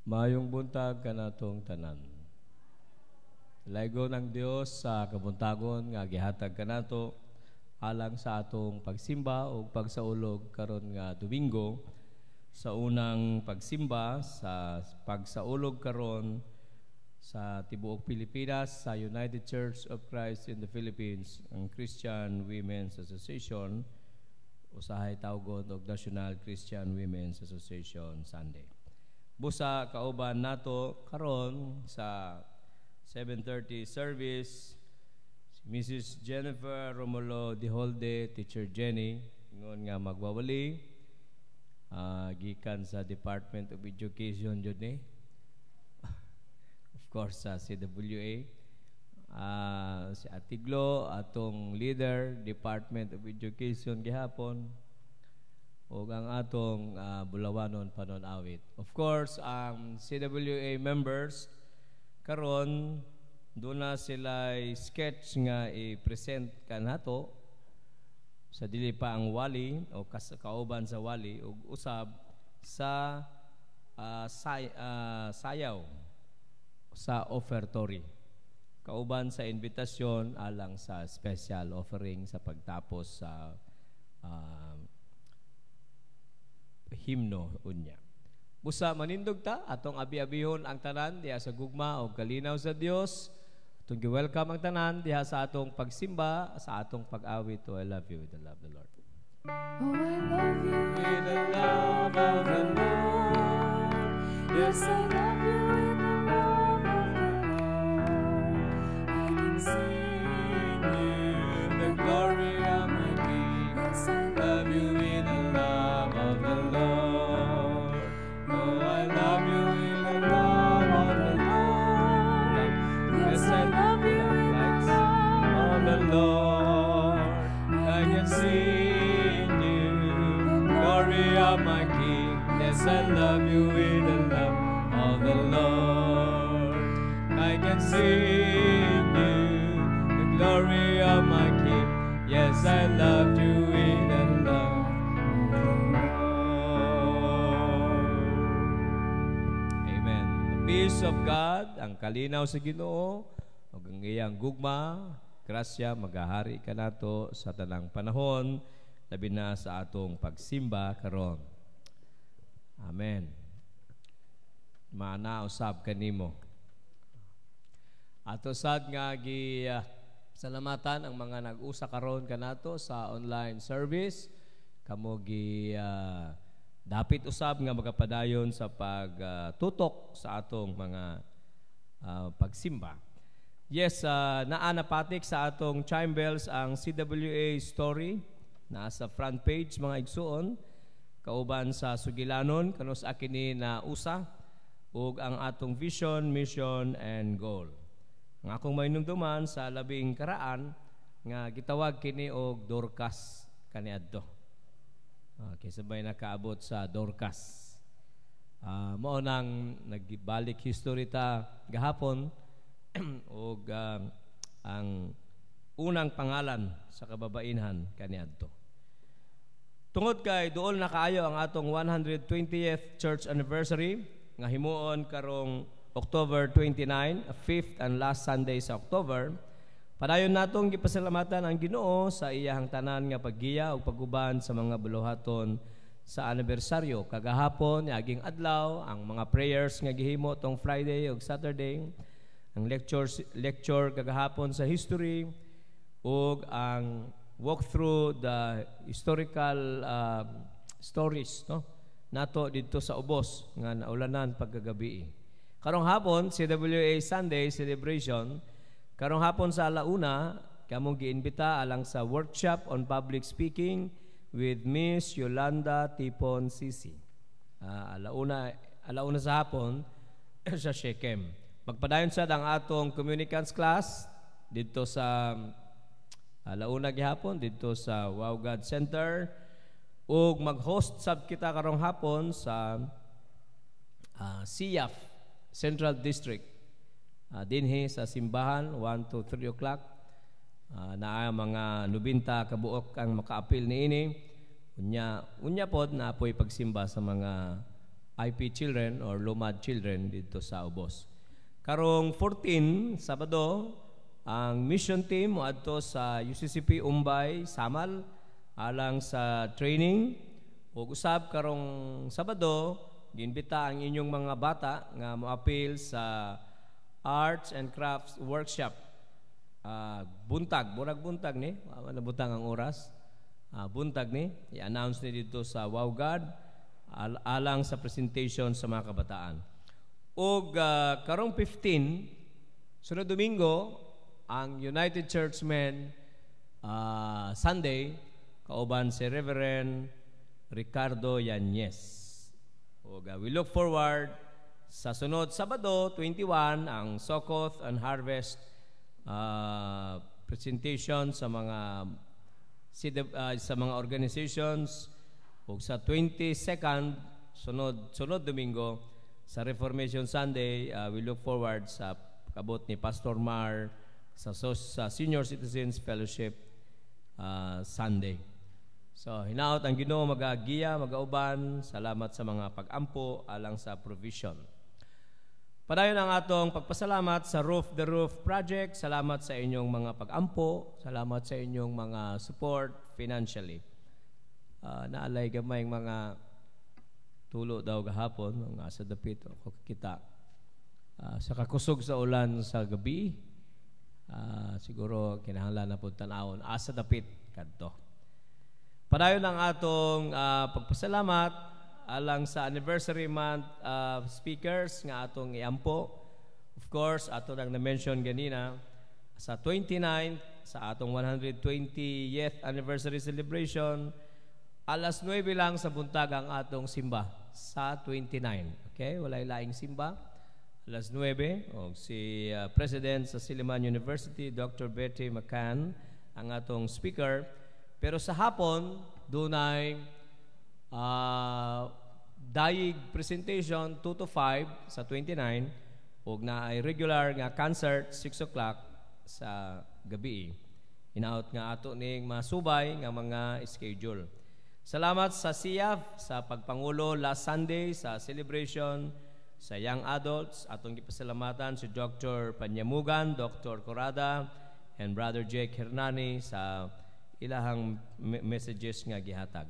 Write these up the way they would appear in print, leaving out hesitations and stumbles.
Mayong buntag kanatong tanan. Laygo ng Dios sa kabuntagon nga gihatag kanato alang sa atong pagsimba o pagsaulog karon nga Domingo sa unang pagsimba sa pagsaulog karon sa tibuok Pilipinas sa United Church of Christ in the Philippines, ang Christian Women's Association, usahay tawgon og National Christian Women's Association Sunday. Busa kauban nato karon sa 7:30 service si Mrs. Jennifer Romulo Diholde, Teacher Jenny, ingon nga magwawali gikan sa Department of Education jud ni. Of course sa CWA. Si Atiglo atong leader Department of Education gihapon. O ang atong Bulawanon Panon-awit. Of course, ang CWA members karon doon na sila sketch nga i-present kanato sa dili pa ang wali o kauban sa wali ug usab sa sayaw sa offertory. Kauban sa invitasyon alang sa special offering sa pagtapos sa himno unya. Busa manindog ta atong abi-abihon ang tanan diha sa gugma o kalinaw sa Dios. Atong gi-welcome ang tanan diha sa atong pagsimba, sa atong pag-awit to I love you with the love of the Lord. Oh, I love you with the love of the Lord. Yes, I love you with the love of the Lord. I can sing you the glory of my King. Yes, I love you with the love of the Lord. Oh, I love you with the love of the Lord. Yes, I love you with the love of the Lord. I can sing you the glory of my King. Yes, I love you with the love of the Lord. I can sing you the glory of my King. Yes, I love you with the love of the Lord. Amen. The peace of God, ang kalinaw sa Ginoo, ug ang iyang gugma, grasya magahari kanato sa tanang panahon, labi na sa atong pagsimba karon. Amen. Maana usab kanimo. Ato sad nga salamatan ang mga nag-usa karon kanato sa online service. Kamo gi dapit usab nga magapadayon sa pagtutok sa atong mga pagsimba. Yes, naa napatik sa atong chime bells ang CWA story nasa front page mga igsuon kauban sa sugilanon kanus akini na usa ug ang atong vision, mission and goal. Ang akong mainumduman sa labing karaan nga gitawag kini og Dorcas kaniadto. Okay, sabay nakaabot sa Dorcas. Mao nang nagbalik history ta gahapon og ang unang pangalan sa kababainhan kaniadto. Tungod kay duol na kaayo ang atong 120th church anniversary nga himuon karong October 29, 5th and last Sunday sa October, padayon natong gipasalamatan ang Ginoo sa iyahang tanan nga paggiya ug paguban sa mga buluhaton sa anibersaryo. Kagahapon niaging adlaw ang mga prayers nga gihimo tong Friday ug Saturday, ang lecture kagahapon sa history ug ang walk through the historical stories nato dito sa ubos nga naulanan pagkagabi. Karong hapon CWA Sunday celebration. Karong hapon sa alauna kamong giimbita alang sa workshop on public speaking with Miss Yolanda Tipon Sisi. Alauna sa hapon sa Shechem. Magpadayon sad ang atong communicants class dito sa alauna gihapon dito sa Wow God Center ug mag-host sab kita karong hapon sa SIAF Central District dinhi sa simbahan 1 to 3 o'clock. Naa mga 90 kabuok ang makaapil niini. Unya pod na apoy pagsimba sa mga IP children or Lumad children dito sa Ubos. Karong 14 Sabado, ang mission team moadto sa UCCP Umbay, Samal alang sa training. Ug usab karong Sabado, ginbita ang inyong mga bata nga moapil sa Arts and Crafts Workshop. Buntag, murag buntag ni, nabutang ang oras. Buntag ni, i-announce ni dito sa Wow God alang sa presentation sa mga kabataan. Ug karong 15, sunod Domingo, ang United Churchmen Sunday, kauban si Reverend Ricardo Yanez. Ug we look forward sa sunod Sabado, 21, ang Sokoth and Harvest presentation sa mga organizations. Ug sa 22nd, sunod Domingo, sa Reformation Sunday, we look forward sa kabot ni Pastor Mar sa Senior Citizens Fellowship Sunday. So, hinaot ang Ginoo magagiya, magauban. Salamat sa mga pag-ampo alang sa provision. Padayon ang atong pagpasalamat sa Roof the Roof Project. Salamat sa inyong mga pag-ampo. Salamat sa inyong mga support financially. Naalay gamay mga tulo daw gahapon nga sa dapit ako kita sa kakusog sa ulan sa gabi. Siguro kinahanglan na pud tan-awon asa dapit kadto. Padayon ang atong pagpasalamat alang sa anniversary month speakers nga atong iampo. Of course, ato nang na-mention ganina sa 29 sa atong 120th anniversary celebration. Alas 9 lang sa buntag ang atong simba sa 29. Okay? Walay laing simba. Alas 9. O si President sa Silliman University, Dr. Betty McCann, ang atong speaker. Pero sa hapon, dunay daig presentation 2 to 5 sa 29. Ug na ay regular nga concert 6 o'clock sa gabi. Hinaot nga ato ning masubay nga mga schedule. Salamat sa SIAF sa pagpangulo last Sunday sa celebration sa young adults. Atong gipasalamatan si Dr. Panyamugan, Dr. Corrada, and Brother Jake Hernani sa ilahang messages nga gihatag.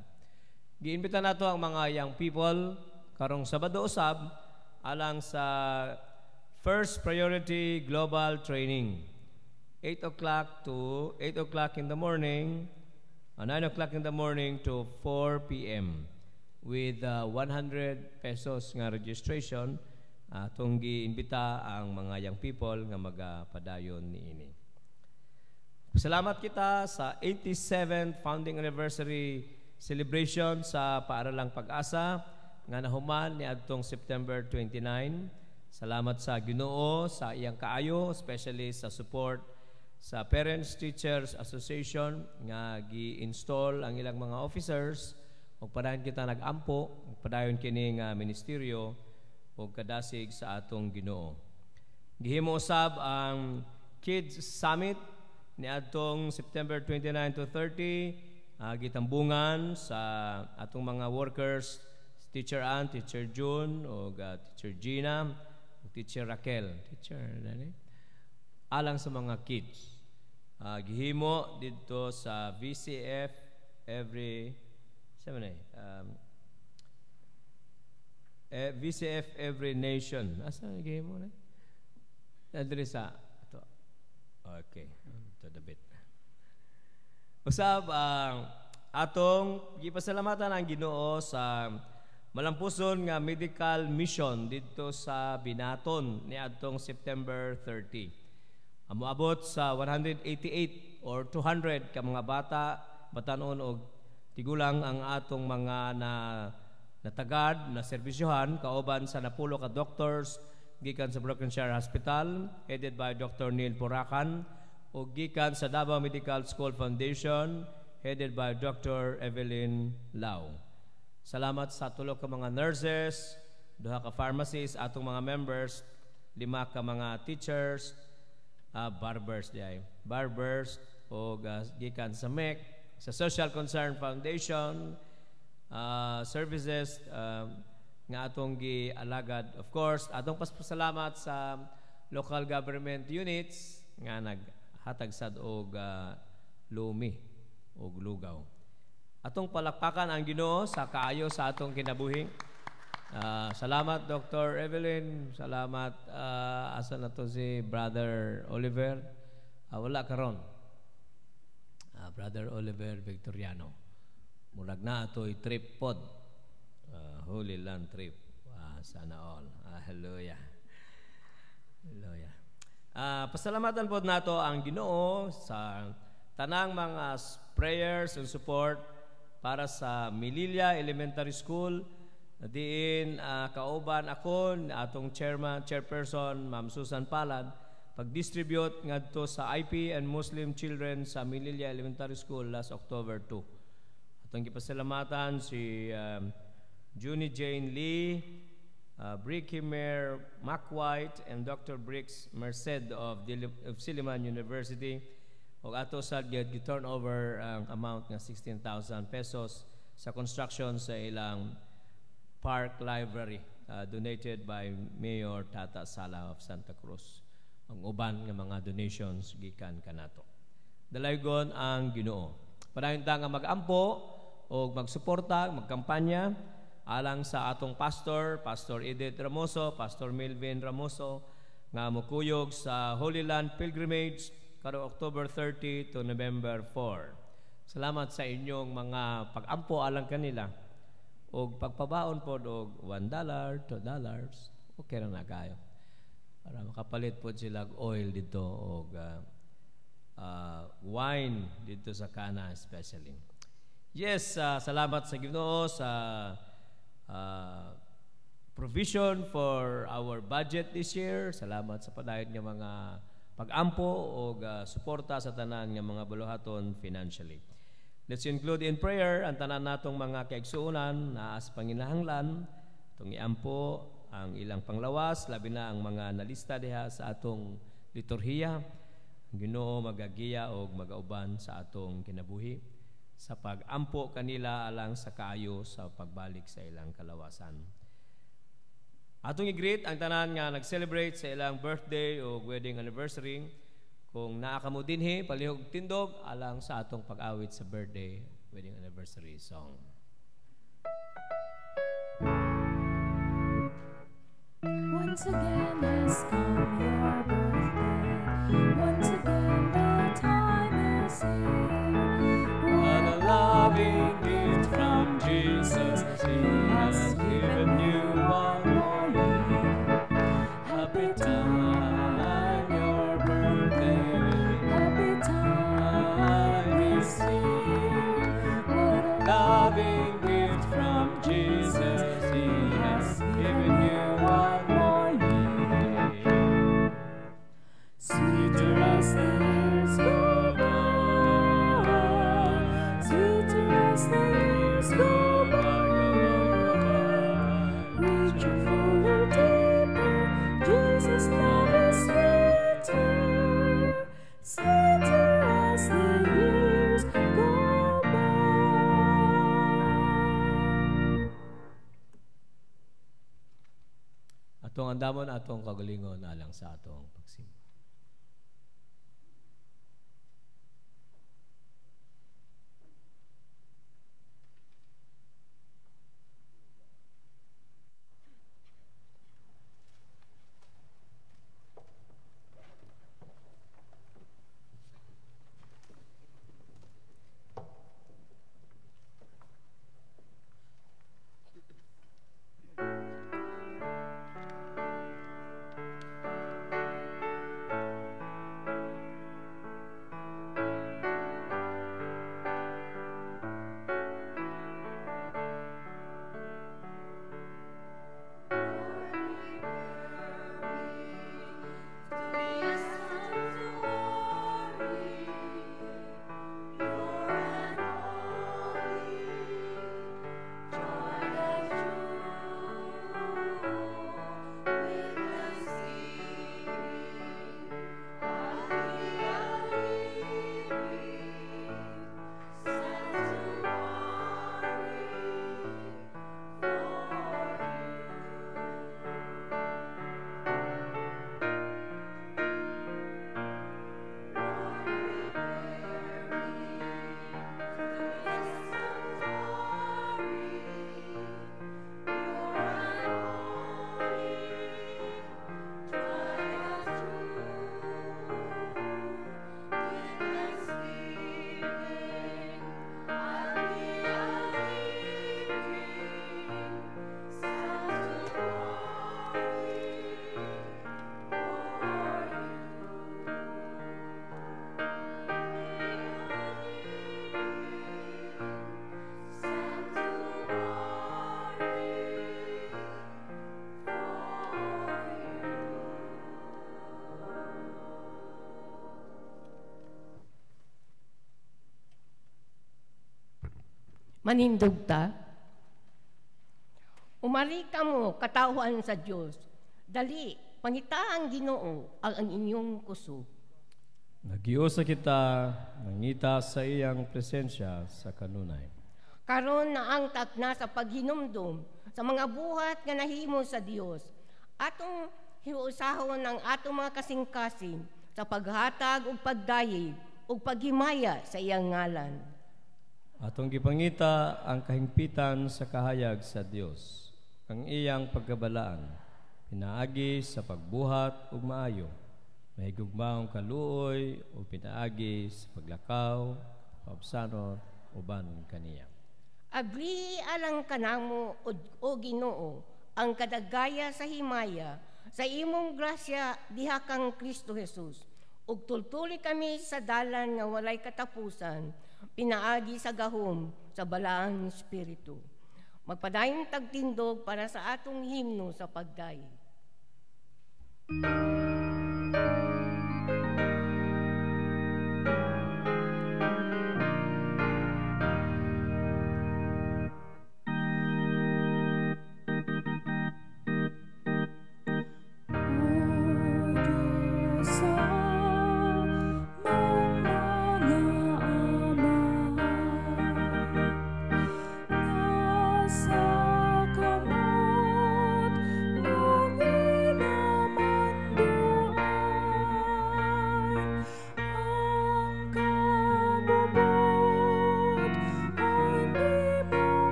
Giimbita nato ang mga young people karong Sabado usab alang sa First Priority Global Training. 8 o'clock in the morning, 9 o'clock in the morning to 4 p.m. with 100 pesos nga registration. Atong giimbita ang mga young people nga magapadayon niini. Salamat kita sa 87th founding anniversary celebration sa Paaralang Pag-asa nga nahuman ni adtong September 29. Salamat sa Ginoo sa iyang kaayo, especially sa support sa Parents Teachers Association nga gi-install ang ilang mga officers. Ug padayon kita nag-ampo, padayon kini nga ministeryo ug kadasig sa atong Ginoo. Gihimo usab ang Kids Summit ni adtong September 29 to 30, gitambungan sa atong mga workers, Teacher Ann, Teacher June, o Teacher Gina, o Teacher Raquel. Alang sa mga kids. Gihimo dito sa VCF VCF Every Nation. Asa gihimo na? Adre sa ito. Okay. Ito the bit. Usab atong gipasalamatan ang Ginoo sa malampuson nga medical mission dito sa Binaton ni adtong September 30. Moabot sa 188 or 200 ka mga batanon og tigulang ang atong mga natagad na serbisyohan kauban sa napulo ka doctors gikan sa Brokenshire Hospital headed by Dr. Neil Purakan o gikan sa Davao Medical School Foundation headed by Dr. Evelyn Lau. Salamat sa tulo ka mga nurses, 2 ka pharmacists, atong mga members, 5 ka mga teachers, barbers o gikan sa MEC, sa Social Concern Foundation, services nga atong gialagad. Of course, atong pasalamat sa local government units nga naghatag sad og lumi og lugaw. Atong palakpakan ang Ginoo sa kaayo sa atong kinabuhi. Salamat Dr. Evelyn, salamat asa na to si Brother Oliver. Wala karon. Brother Oliver Victoriano. Murag na ato'y trip pod. Holy Land trip. Sana all. Hallelujah. Hallelujah. Pasalamatan pod nato ang Ginoo sa tanang mga prayers and support para sa Mililia Elementary School. Diin kauban ako atong chairperson Ma'am Susan Palad pag-distribute ngadto sa IP and Muslim children sa Mililia Elementary School last October 2. Atong gipasalamatan si Junie Jane Lee, Brick Himer McWhite, and Dr. Briggs Merced of Silliman University. O ato sa gi-turn over ang amount nga 16,000 pesos sa construction sa ilang park library donated by Mayor Tata Sala of Santa Cruz. Ang uban nga mga donations gikan kanato. Dalaygon ang Ginoo. Padayon ta nga mag-ampo o magsuporta, magkampanya alang sa atong pastor, Pastor Edith Ramoso, Pastor Melvin Ramoso, nga mukuyog sa Holy Land Pilgrimage karong October 30 to November 4. Salamat sa inyong mga pag-ampo alang kanila. O pagpabaon po og $1, $2, okay na kayo. Para makapalit po sila oil dito o wine dito sa kana especially. Yes, salamat sa Ginoo sa provision for our budget this year. Salamat sa padayon nga mga pag-ampo o suporta sa tanan nga mga buluhaton financially. Let's include in prayer ang tanan natong mga kaigsuonan na as panginahanglan, itong iampo ang ilang panglawas, labi na ang mga nalista diha sa atong liturhiya. Ang Ginoo magagiya o magauban sa atong kinabuhi sa pag-ampo kanila alang sa kaayo sa pagbalik sa ilang kalawasan. Atong i-greet ang tanan nga nag-celebrate sa ilang birthday o wedding anniversary. Kung naa ka mo dinhi, palihog tindog alang sa atong pag-awit sa birthday, wedding anniversary song. Once again has come your birthday. Once again the time is here. What a loving gift from Jesus, He has given you one more year. Happy time. Loving gift from Jesus, He has given you one more year. Sweeter as the years go by, sweeter as the years go by, richer, fuller, deeper, Jesus' love is sweeter, sweeter as the years go by. Atong andamon, atong kagalingon alang sa atong pagsimba. Manindog umari ka mo, katauhan sa Diyos. Dali, pangita ang Ginoo ang inyong kuso. Nagiusa kita, nangita sa iyang presensya sa kanunay. Karon na ang takna sa paghinumdum sa mga buhat nga nahimo sa Dios. Atong hiusahon ang atong mga kasing-kasing sa paghatag ug pagdayeg ug paghimaya sa iyang ngalan. Atong gipangita ang kahingpitan sa kahayag sa Dios. Ang iyang pagkabalaan, pinaagi sa pagbuhat ug maayo, mahigugmaong kaluoy o pinaagi sa paglakaw, paubsanot, uban kaniya. Abli alang kanamo o Ginoo ang kadagaya sa himaya sa imong grasya diha kang Kristo Jesus. Ug tultuli kami sa dalan nga walay katapusan, pinaagi sa gahom sa balaang Espiritu. Magpadayong tagtindog para sa atong himno sa pagdayo.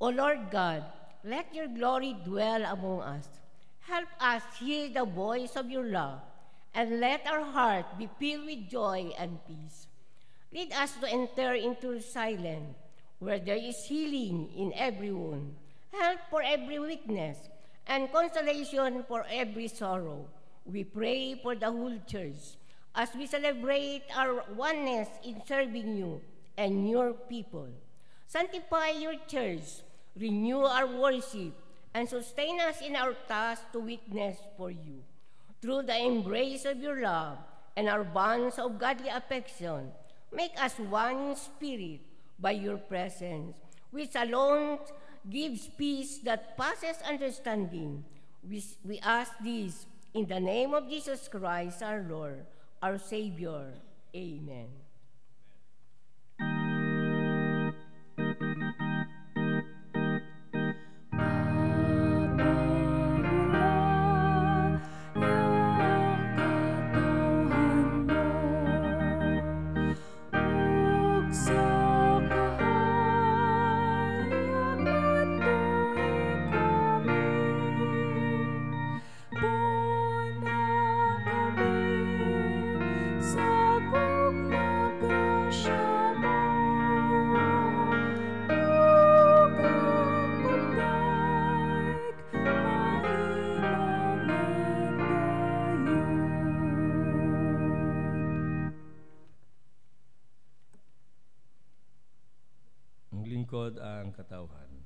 O Lord God, let your glory dwell among us. Help us hear the voice of your love, and let our heart be filled with joy and peace. Lead us to enter into silence, where there is healing in every wound, help for every weakness, and consolation for every sorrow. We pray for the whole church as we celebrate our oneness in serving you and your people. Sanctify your church, renew our worship, and sustain us in our task to witness for you. Through the embrace of your love and our bonds of godly affection, make us one in spirit by your presence, which alone gives peace that passes understanding. We ask this in the name of Jesus Christ, our Lord, our Savior. Amen. Sa lugkod ang katawhan.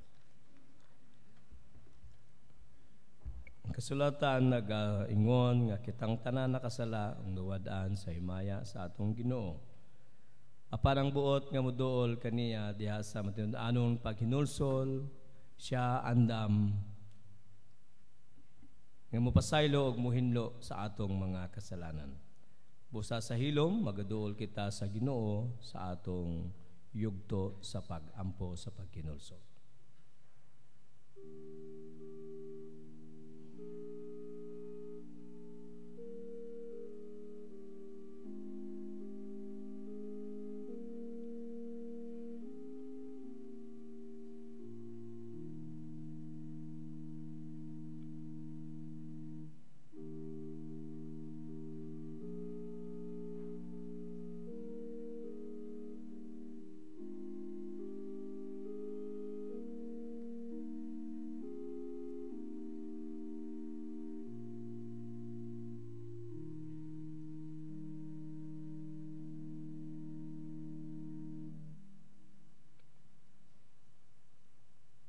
Ang kasulatan nag-ingon nga kitang tanan nakasala ang luwadaan sa himaya sa atong Ginoo. Apan ang buot nga muduol kaniya diha sa matinud-anon paghinulsol, siya andam nga mupasaylo og muhinlo sa atong mga kasalanan. Busa sa hilom, magaduol kita sa Ginoo sa atong yugto sa pag-ampo sa paghinulsol.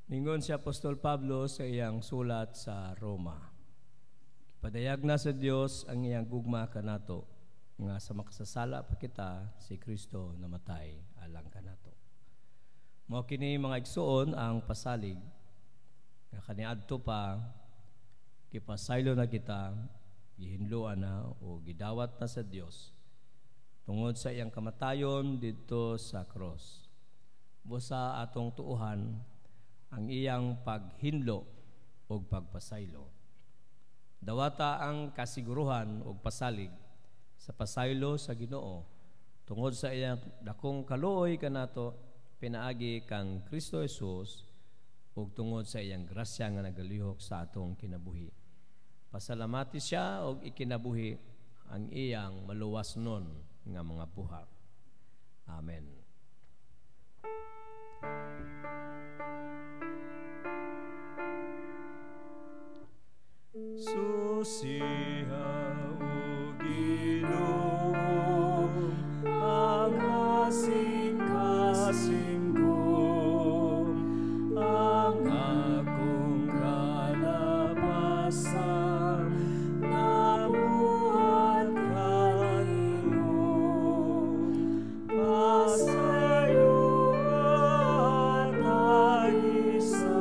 Ningon si Apostol Pablo sa iyang sulat sa Roma. Padayag na sa Dios ang iyang gugma kanato nga sa makasasala pa kita si Kristo namatay alang kanato. Mao kini mga igsuon ang pasalig nga kaniadto pa kipasaylo na kita, gihinluan na o gidawat na sa Dios tungod sa iyang kamatayon didto sa cross. Busa atong tuuhan ang iyang paghinlo o pagpasaylo. Dawata ang kasiguruhan o pasalig sa pasaylo sa Ginoo tungod sa iyang dakong kaluoy kanato pinaagi kang Kristo Jesus o tungod sa iyang grasya nga nagalihok sa atong kinabuhi. Pasalamati siya o ikinabuhi ang iyang maluwas nun nga mga buhat. Amen. Susiha o Ginoo ang kasing-kasing ko, ang akong kalapasan nabuhat kanino. Pasayo at isa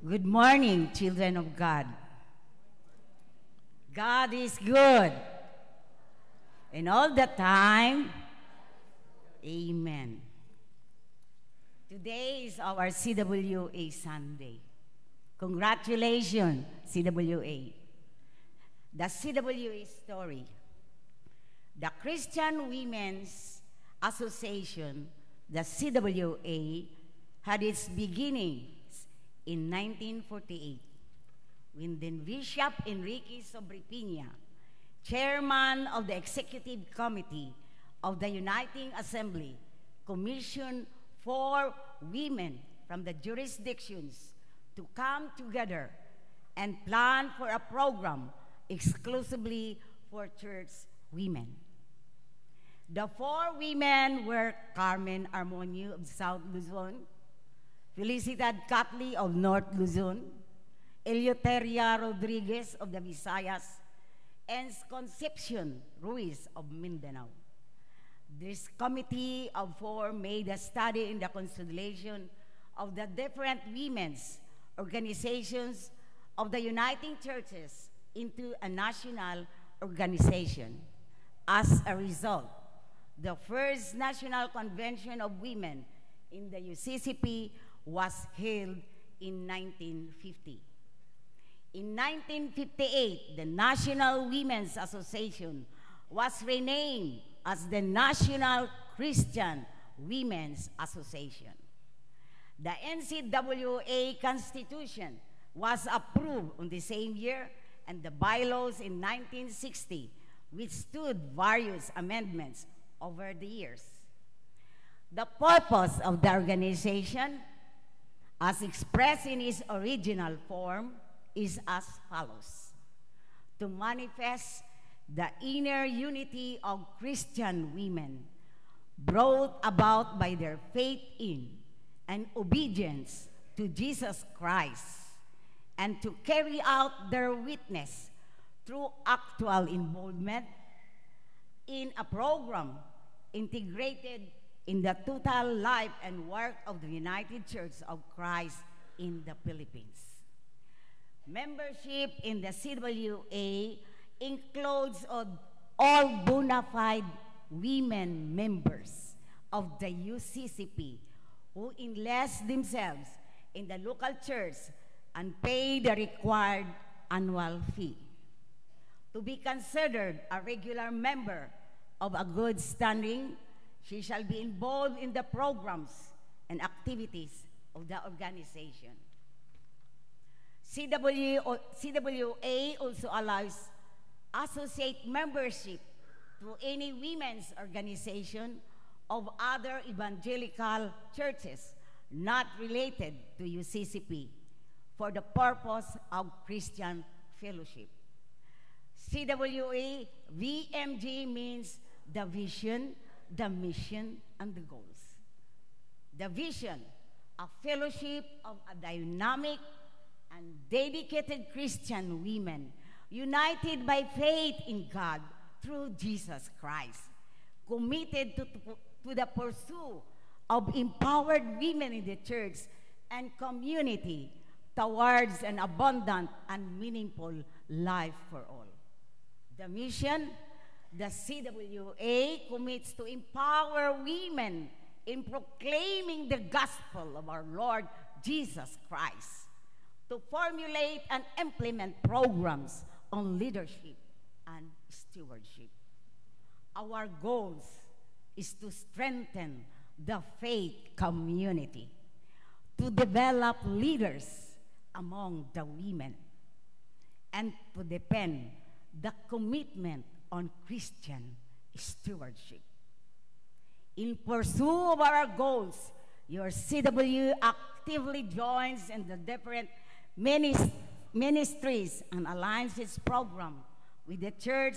Good morning, children of God. God is good. And all the time, amen. Today is our CWA Sunday. Congratulations, CWA. The CWA story. The Christian Women's Association, the CWA, had its beginning in 1948, when then Bishop Enrique Sobrepina, chairman of the Executive Committee of the Uniting Assembly, commissioned 4 women from the jurisdictions to come together and plan for a program exclusively for church women. The 4 women were Carmen Armonio of South Luzon, Felicidad Catley of North Luzon, Eleuteria Rodriguez of the Visayas, and Concepcion Ruiz of Mindanao. This committee of 4 made a study in the consolidation of the different women's organizations of the Uniting Churches into a national organization. As a result, the first National Convention of Women in the UCCP was held in 1950. In 1958, the National Women's Association was renamed as the National Christian Women's Association. The NCWA Constitution was approved on the same year, and the bylaws in 1960 withstood various amendments over the years. The purpose of the organization, as expressed in its original form, is as follows: to manifest the inner unity of Christian women brought about by their faith in and obedience to Jesus Christ, and to carry out their witness through actual involvement in a program integrated in the total life and work of the United Church of Christ in the Philippines. Membership in the CWA includes all bona fide women members of the UCCP who enlist themselves in the local church and pay the required annual fee. To be considered a regular member of a good standing, she shall be involved in the programs and activities of the organization. CWA also allows associate membership to any women's organization of other evangelical churches not related to UCCP for the purpose of Christian fellowship. CWA VMG means the vision, the mission, and the goals. The vision, a fellowship of a dynamic and dedicated Christian women united by faith in God through Jesus Christ, committed to the pursuit of empowered women in the church and community towards an abundant and meaningful life for all. The mission, the CWA commits to empower women in proclaiming the gospel of our Lord Jesus Christ, to formulate and implement programs on leadership and stewardship. Our goals is to strengthen the faith community, to develop leaders among the women, and to deepen the commitment on Christian stewardship. In pursuit of our goals, your CW actively joins in the different ministries and alliances program with the church,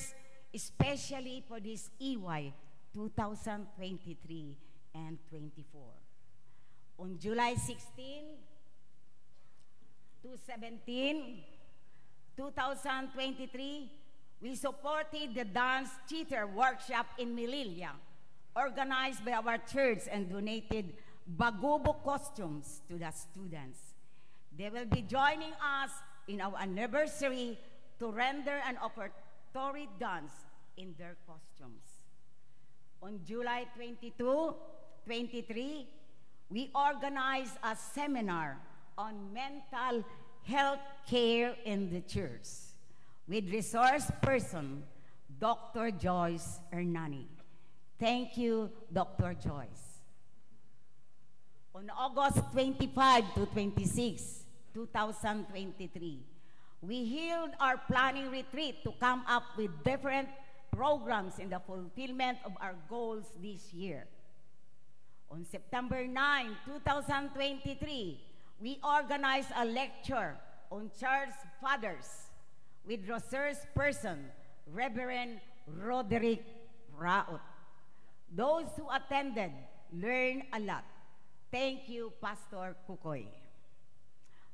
especially for this EY 2023 and 24. On July 16 to 17, 2023, we supported the dance theater workshop in Melilla, organized by our church, and donated bagubo costumes to the students. They will be joining us in our anniversary to render an offertory dance in their costumes. On July 22, 23, we organized a seminar on mental health care in the church with resource person, Dr. Joyce Hernani. Thank you, Dr. Joyce. On August 25 to 26, 2023, we held our planning retreat to come up with different programs in the fulfillment of our goals this year. On September 9, 2023, we organized a lecture on church fathers with resource person, Reverend Roderick Raot. Those who attended learned a lot. Thank you, Pastor Kukoy.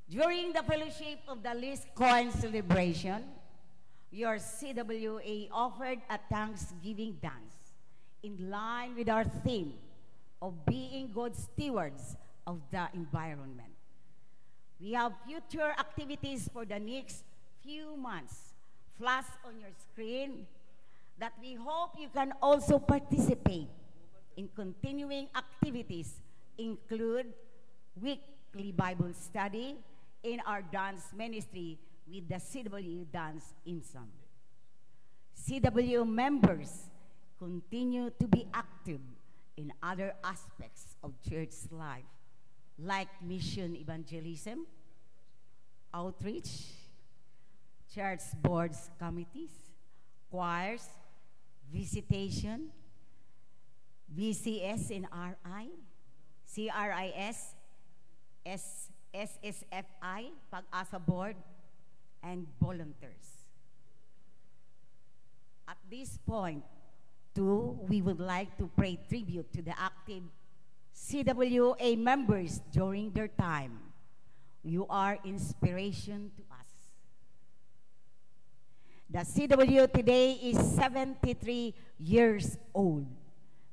During the fellowship of the Least Coin celebration, your CWA offered a Thanksgiving dance in line with our theme of being good stewards of the environment. We have future activities for the next few months flashed on your screen that we hope you can also participate in. Continuing activities include weekly Bible study in our dance ministry with the CW Dance Ensemble. CW members continue to be active in other aspects of church life, like mission evangelism, outreach, church boards committees, choirs, visitation, VCS and RI, CRIS, SSFI, Pag-asa Board, and volunteers. At this point, too, we would like to pay tribute to the active CWA members during their time. You are inspiration to us. The CW today is 73 years old,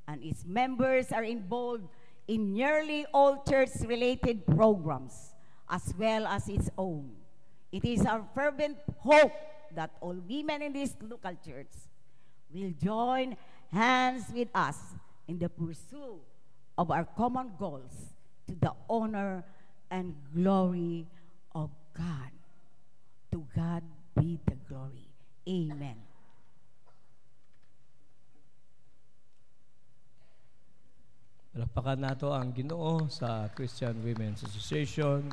and its members are involved in nearly all church-related programs, as well as its own. It is our fervent hope that all women in this local church will join hands with us in the pursuit of our common goals to the honor and glory of God. To God be the glory. Amen. Palakpakan nato ang Ginoo sa Christian Women's Association,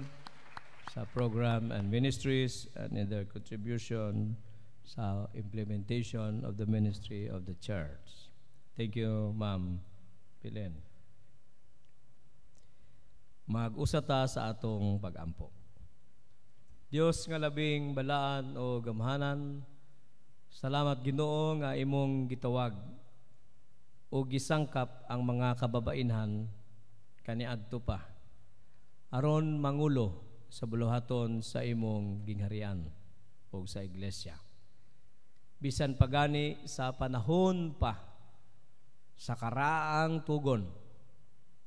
sa program and ministries, and in their contribution sa implementation of the ministry of the church. Thank you, Ma'am Pilen. Mag-usa ta sa atong pag-ampo. Dios nga labing balaan o gamhanan, salamat Ginoo nga imong gitawag o gisangkap ang mga kababainhan kaniadto pa aron mangulo sa buluhaton sa imong gingharian o sa iglesia. Bisan pagani sa panahon pa sa karaang tugon,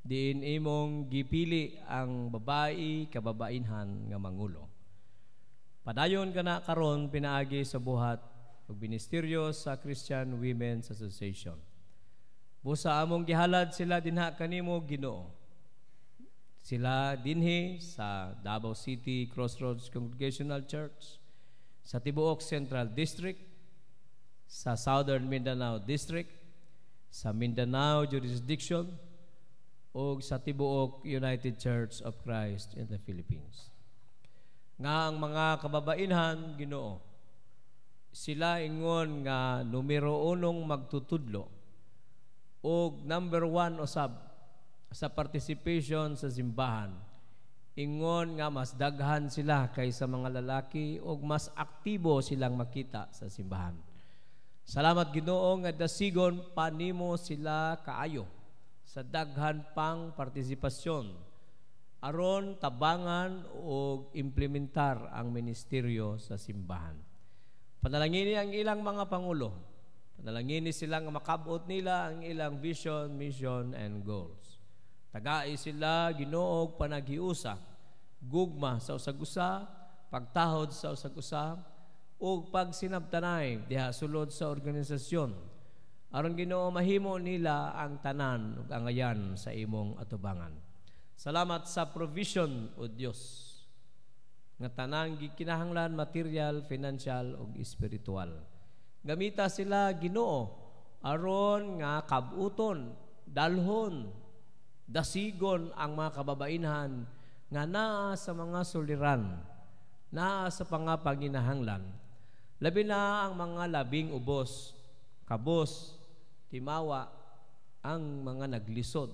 diin imong gipili ang babae kababainhan nga mangulo. Padayon kana karon pinaagi sa buhat ug ministeryo sa Christian Women's Association. Busa among gihalad sila dinha kanimo Ginoo. Sila dinhi sa Davao City Crossroads Congregational Church, sa Tibuok Central District, sa Southern Mindanao District, sa Mindanao Jurisdiction, o sa Tibuok United Church of Christ in the Philippines. Nga ang mga kababainhan Ginoo, sila ingon nga numero 1 magtutudlo o number 1 usab sa participation sa simbahan. Ingon nga mas daghan sila kaysa mga lalaki o mas aktibo silang makita sa simbahan. Salamat Ginoo nga dasigon panimo sila kaayo sa daghan pang partisipasyon aron tabangan o implementar ang ministeryo sa simbahan. Panalangini ang ilang mga pangulo. Panalangini silang makabot nila ang ilang vision, mission, and goals. Tagai sila Ginoo og panaghiusa, gugma sa usag-usa, pagtahod sa usag-usa, ug pagsinabtanay diha sulod sa organisasyon. Aron Ginoo mahimo nila ang tanan ug angayan sa imong atubangan. Salamat sa provision o Dios nga tanang gikinahanglan material, financial ug espiritual. Gamita sila Ginoo aron nga kabuton, dalhon, dasigon ang mga kababainhan nga naa sa mga suliran, naa sa pangapanginahanglan. Labi na ang mga labing ubos, kabos, timawa, ang mga naglisod,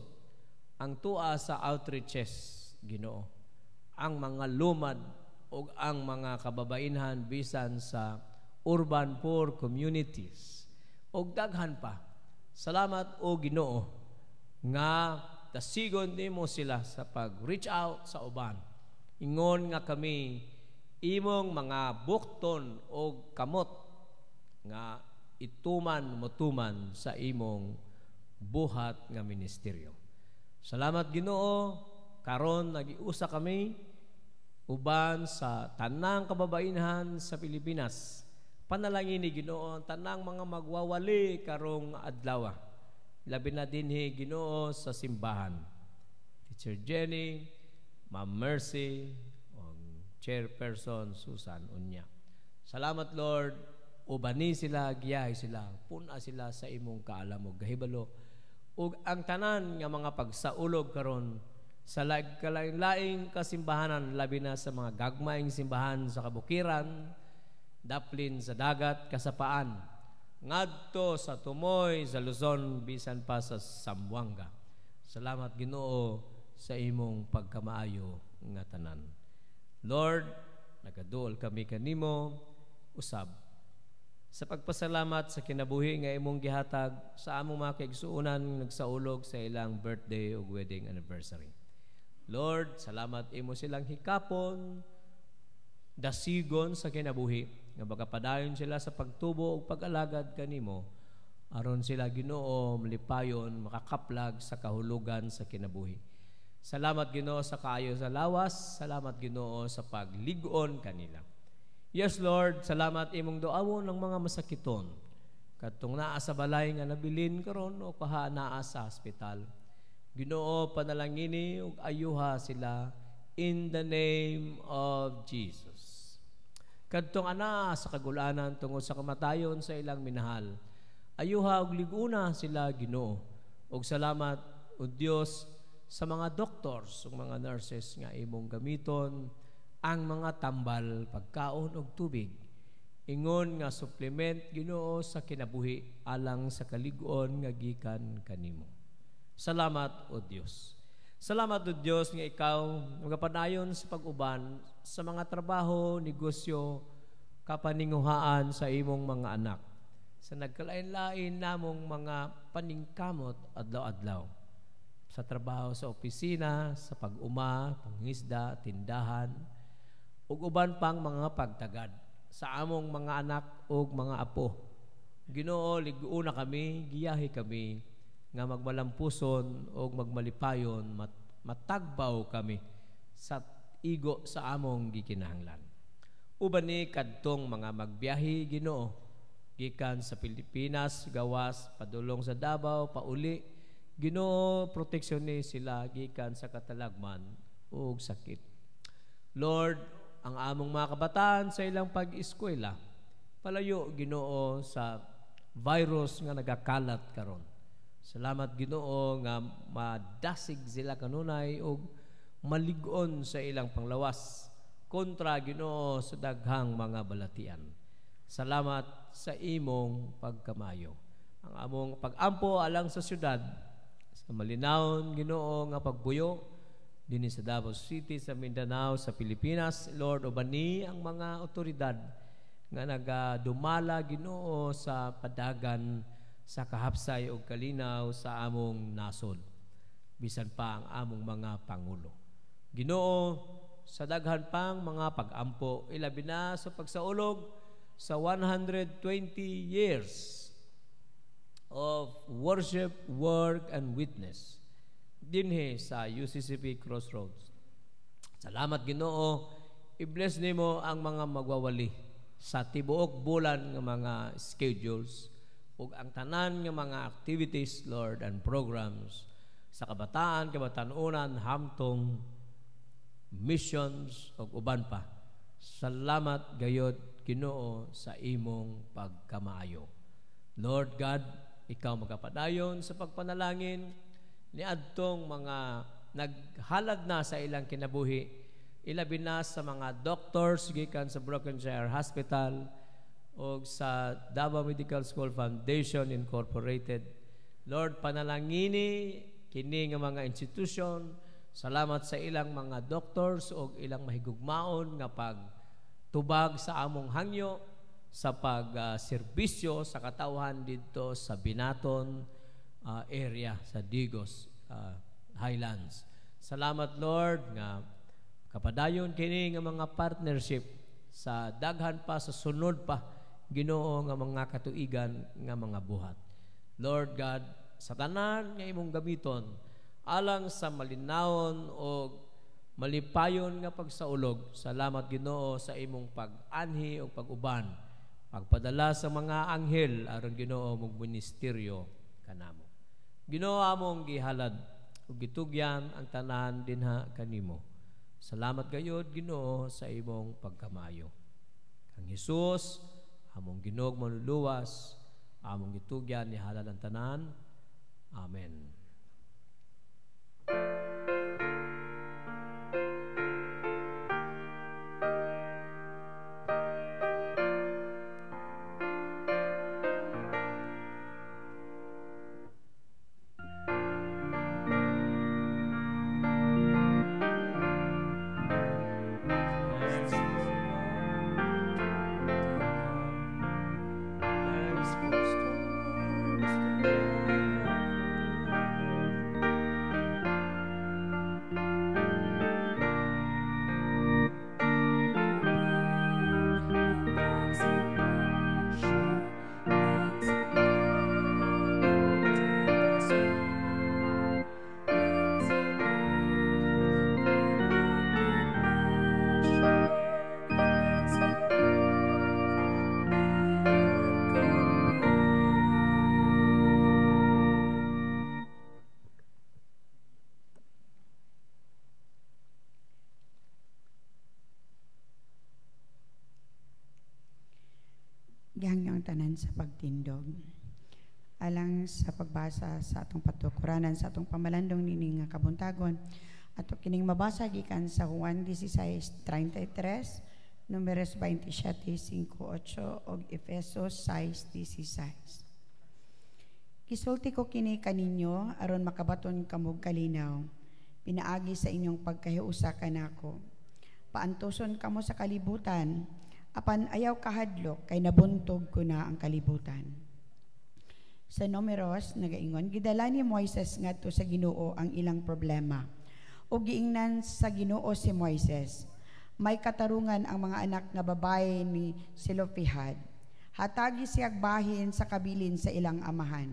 ang tua sa outreaches, Ginoo, ang mga lumad o ang mga kababainhan bisan sa urban poor communities o daghan pa. Salamat o Ginoo nga dasigon nimo sila sa pag-reach out sa uban. Ingon nga kami imong mga bukton o kamot nga ituman sa imong buhat nga ministeryo. Salamat Ginoo, karon nagiusa kami uban sa tanang kababainhan sa Pilipinas. Panalangin ni Ginoo ang tanang mga magwawali karong adlaw. Labi na dinhi Ginoo sa simbahan. Teacher Jenny, Ma'am Mercy, Chairperson Susan Unya. Salamat Lord, ubani sila, giyahay sila, puna sila sa imong kaalam ug gahibalo ug ang tanan nga mga pagsaulog karon sa kalaing-laing kasimbahanan, labi na sa mga gagmaing simbahan sa kabukiran, daplin sa dagat, kasapaan, ngadto sa Tumoy, sa Luzon, bisan pa sa Zamboanga. Salamat Ginoo sa imong pagkamaayo nga tanan. Lord, nagaduol kami kanimo usab sa pagpasalamat sa kinabuhi nga imong gihatag sa among mga kaigsuonan nagsaulog sa ilang birthday o wedding anniversary. Lord, salamat imo silang hikapon, dasigon sa kinabuhi, nga magapadayon sila sa pagtubo o pag-alagad kanimo, aron sila Ginoo malipayon, makakaplag sa kahulugan sa kinabuhi. Salamat Ginoo sa kaayo sa lawas, salamat Ginoo sa pagligon kanila. Yes Lord, salamat imong duawon ng mga masakiton, kadtong naa sa balay nga nabilin karon o kaha naa sa hospital. Ginoo, panalangini ug ayuha sila in the name of Jesus. Kadtong ana sa kagulanan tungod sa kamatayon sa ilang minahal, ayuha ug liguna sila Ginoo. Ug salamat o Dios sa mga doctors ug mga nurses nga imong gamiton ang mga tambal, pagkaon ug tubig, ingon nga supplement Ginoo sa kinabuhi alang sa kalig-on nga gikan kanimo. Salamat o Dios. Salamat o Dios nga ikaw magapadayon sa pag-uban sa mga trabaho, negosyo, kapaninguhaan sa imong mga anak, sa nagkalain-lain namong mga paningkamot adlaw-adlaw, sa trabaho sa opisina, sa pag-uma, pangisda, tindahan, ug uban pang mga pagtagad sa among mga anak ug mga apo. Ginoo, liguna kami, giyahi kami, nga magmalampuson o magmalipayon, matagbaw kami sa igo sa among gikinahanglan. Uban ni kadtong mga magbiyahe Ginoo, gikan sa Pilipinas, gawas, padulong sa Davao, pauli, Ginoo, proteksyon ni sila gikan sa katalagman o sakit. Lord, ang among mga kabataan sa ilang pag-eskwela, palayo Ginoo sa virus nga nagakalat karon. Salamat Ginoo nga madasig sila kanunay o malig-on sa ilang panglawas kontra Ginoo sa daghang mga balatian. Salamat sa imong pagkamayo. Ang among pag-ampo alang sa syudad, sa malinawon Ginoo nga pagbuyo dinhi sa Davao City, sa Mindanao, sa Pilipinas, Lord, ubani ang mga otoridad nga nagadumala Ginoo sa padagan sa kahapsay o kalinaw sa among nasod, bisan pa ang among mga pangulo. Ginoo, sa daghan pang mga pag-ampo, ilabi na sa pagsaulog sa 120 years of worship, work, and witness dinhi sa UCCP Crossroads. Salamat Ginoo, i-bless nimo ang mga magwawali sa tibuok bulan ng mga schedules ug ang tanan nga mga activities, Lord, and programs sa kabataan, kabatanunan, hamtong missions ug uban pa. Salamat gayod Ginoo sa imong pagkamaayo. Lord God, ikaw magapadayon sa pagpanalangin ni adtong mga naghalad na sa ilang kinabuhi, ilabi na sa mga doctors gikan sa Brokenshire Hospital o sa Davao Medical School Foundation Incorporated. Lord, panalangini kini nga mga institusyon. Salamat sa ilang mga doctors o ilang mahigugmaon nga pagtubag sa among hangyo sa pag-serbisyo sa katawhan dito sa Binaton area sa Digos Highlands. Salamat Lord nga kapadayon kini nga mga partnership sa daghan pa sa sunod pa Ginoo nga mga katuigan nga mga buhat. Lord God, sa tanan nga imong gamiton alang sa malinawon o malipayon nga pagsaulog, salamat Ginoo sa imong pag-anhi o pag-uban, pagpadala sa mga anghel aron Ginoo mong ministeryo kanamo. Ginoo among gihalad ug gitugyan ang tanan dinha kanimo. Salamat gayud Ginoo sa imong pagkamayo. Kang Hesus among Ginog manluluwas, among gitugyan ni halal ang tanan. Amen. Gihangyang tanan sa pagtindog. Alang sa pagbasa sa atong patukuranan sa atong pamalandong nini nga kabuntagon, ato kining mabasa gikan sa Juan 16:33, Números 27:5-8 ug Efesos 6:16. Gisulti ko kini kaninyo aron makabaton kamog kalinaw, pinaagi sa inyong pagkahiusa kanako. Paantuson kamo sa kalibutan, apan ayaw kahadlok kay nabuntog ko na ang kalibutan. Sa Números nagaingon, gidala ni Moises ngadto sa Ginoo ang ilang problema. O giingnan sa Ginoo si Moises. May katarungan ang mga anak nga babae ni Selofehad. Hatagi siyag bahin sa kabilin sa ilang amahan.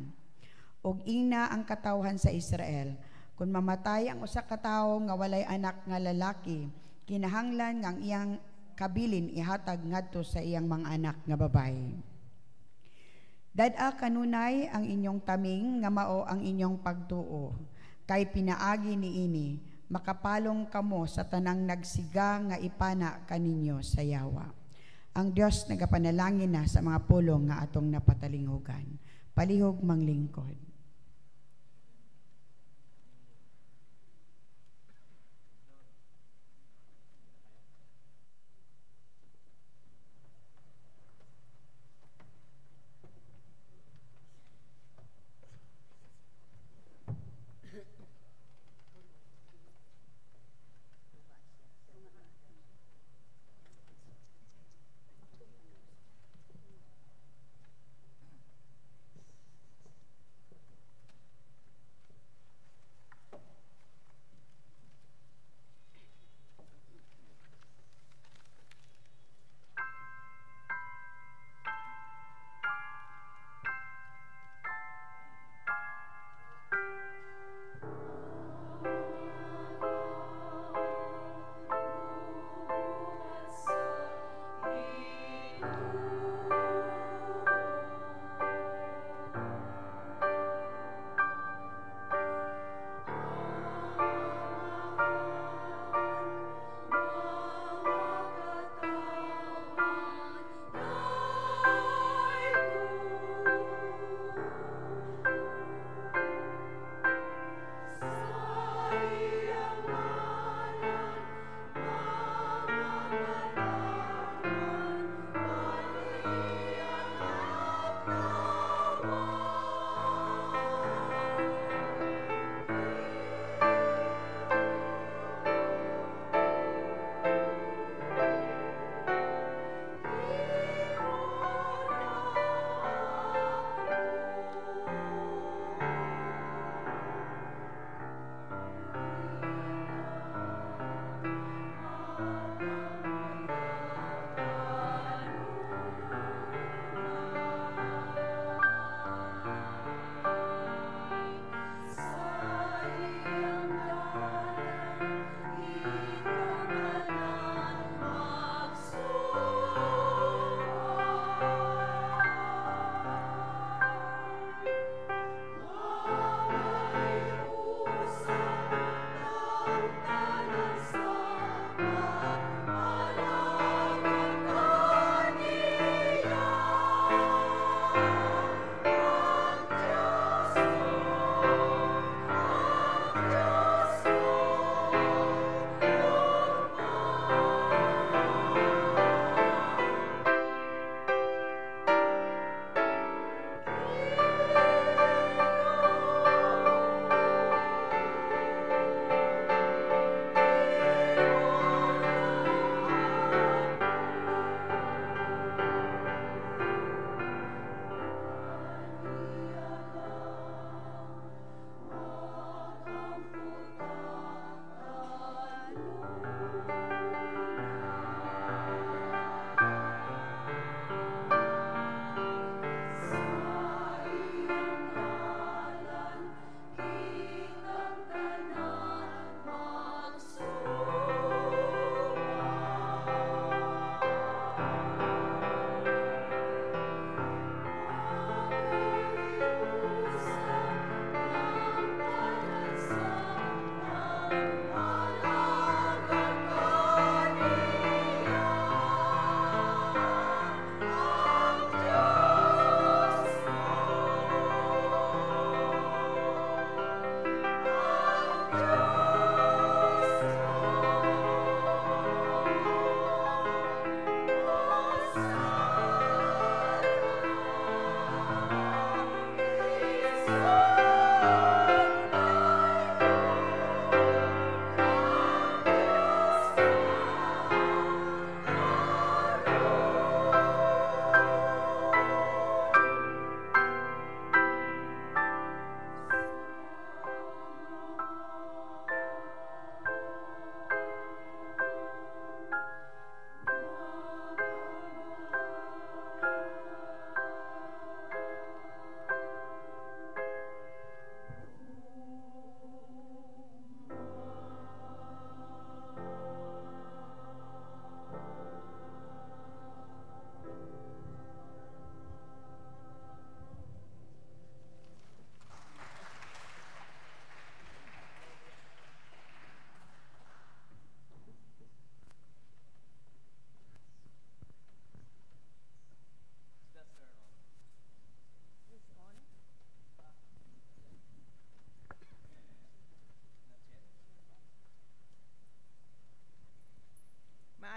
Og ina ang katawhan sa Israel. Kung mamatay ang usa ka tawo nga walay anak nga lalaki, kinahanglan nga ang iyang kabilin ihatag ngadto sa iyang mga anak nga babae. Dad-a kanunay ang inyong taming nga mao ang inyong pagtuo, kay pinaagi niini, makapalong kamo sa tanang nagsiga nga ipana kaninyo sa yawa. Ang Dios nagapanalangin na sa mga pulong nga atong napatalinghugan. Palihog manglingkod.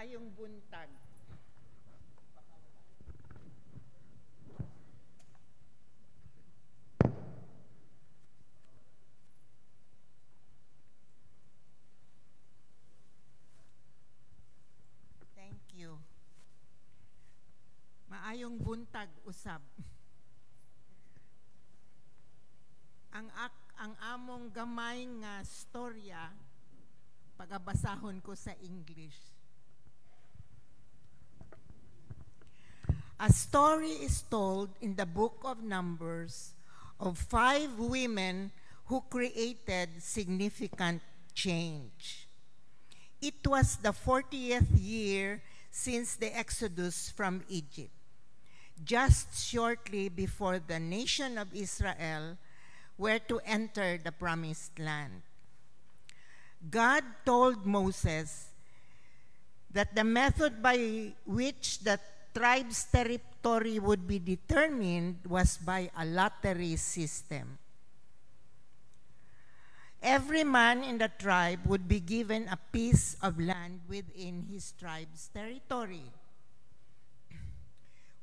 Maayong buntag. Thank you. Maayong buntag usab. Ang among gamay nga storya pagabasahon ko sa English. A story is told in the book of Numbers of 5 women who created significant change. It was the 40th year since the Exodus from Egypt, just shortly before the nation of Israel were to enter the promised land. God told Moses that the method by which the tribe's territory would be determined was by a lottery system. Every man in the tribe would be given a piece of land within his tribe's territory.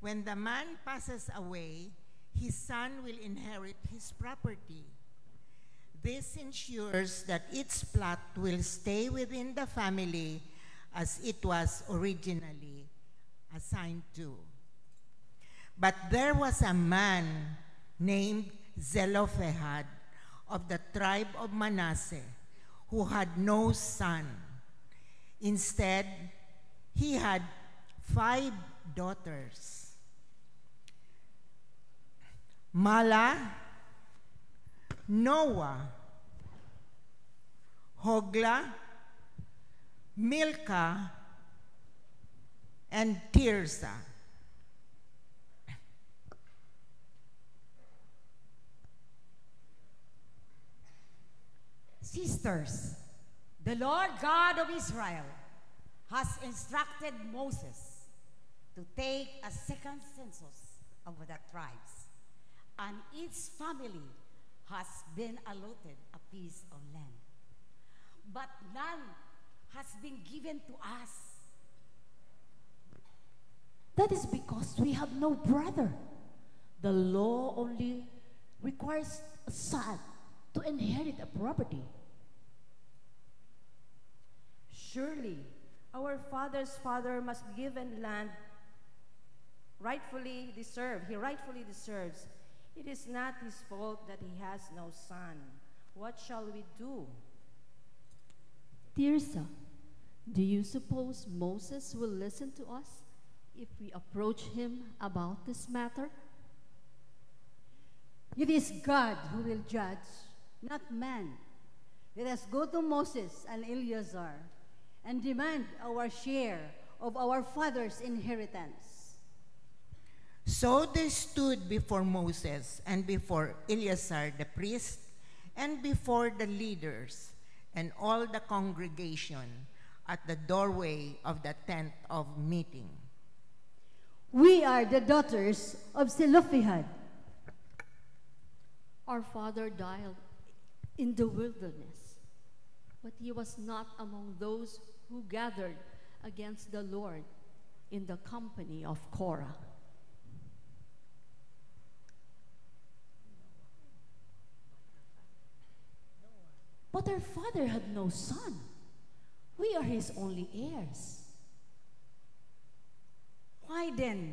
When the man passes away, his son will inherit his property. This ensures that its plot will stay within the family as it was originally assigned to. But there was a man named Zelophehad of the tribe of Manasseh who had no son. Instead, he had 5 daughters. Mala, Noah, Hogla, Milcah, and Tirsa. Sisters, the Lord God of Israel has instructed Moses to take a second census of the tribes, and each family has been allotted a piece of land. But none has been given to us. That is because we have no brother. The law only requires a son to inherit a property. Surely, our father's father must be given land rightfully deserved. He rightfully deserves. It is not his fault that he has no son. What shall we do? Tirsa, do you suppose Moses will listen to us if we approach him about this matter? It is God who will judge, not man. Let us go to Moses and Eleazar and demand our share of our father's inheritance. So they stood before Moses and before Eleazar the priest and before the leaders and all the congregation at the doorway of the tent of meeting. We are the daughters of Zelophehad. Our father died in the wilderness, but he was not among those who gathered against the Lord in the company of Korah. But our father had no son. We are his only heirs. Why then?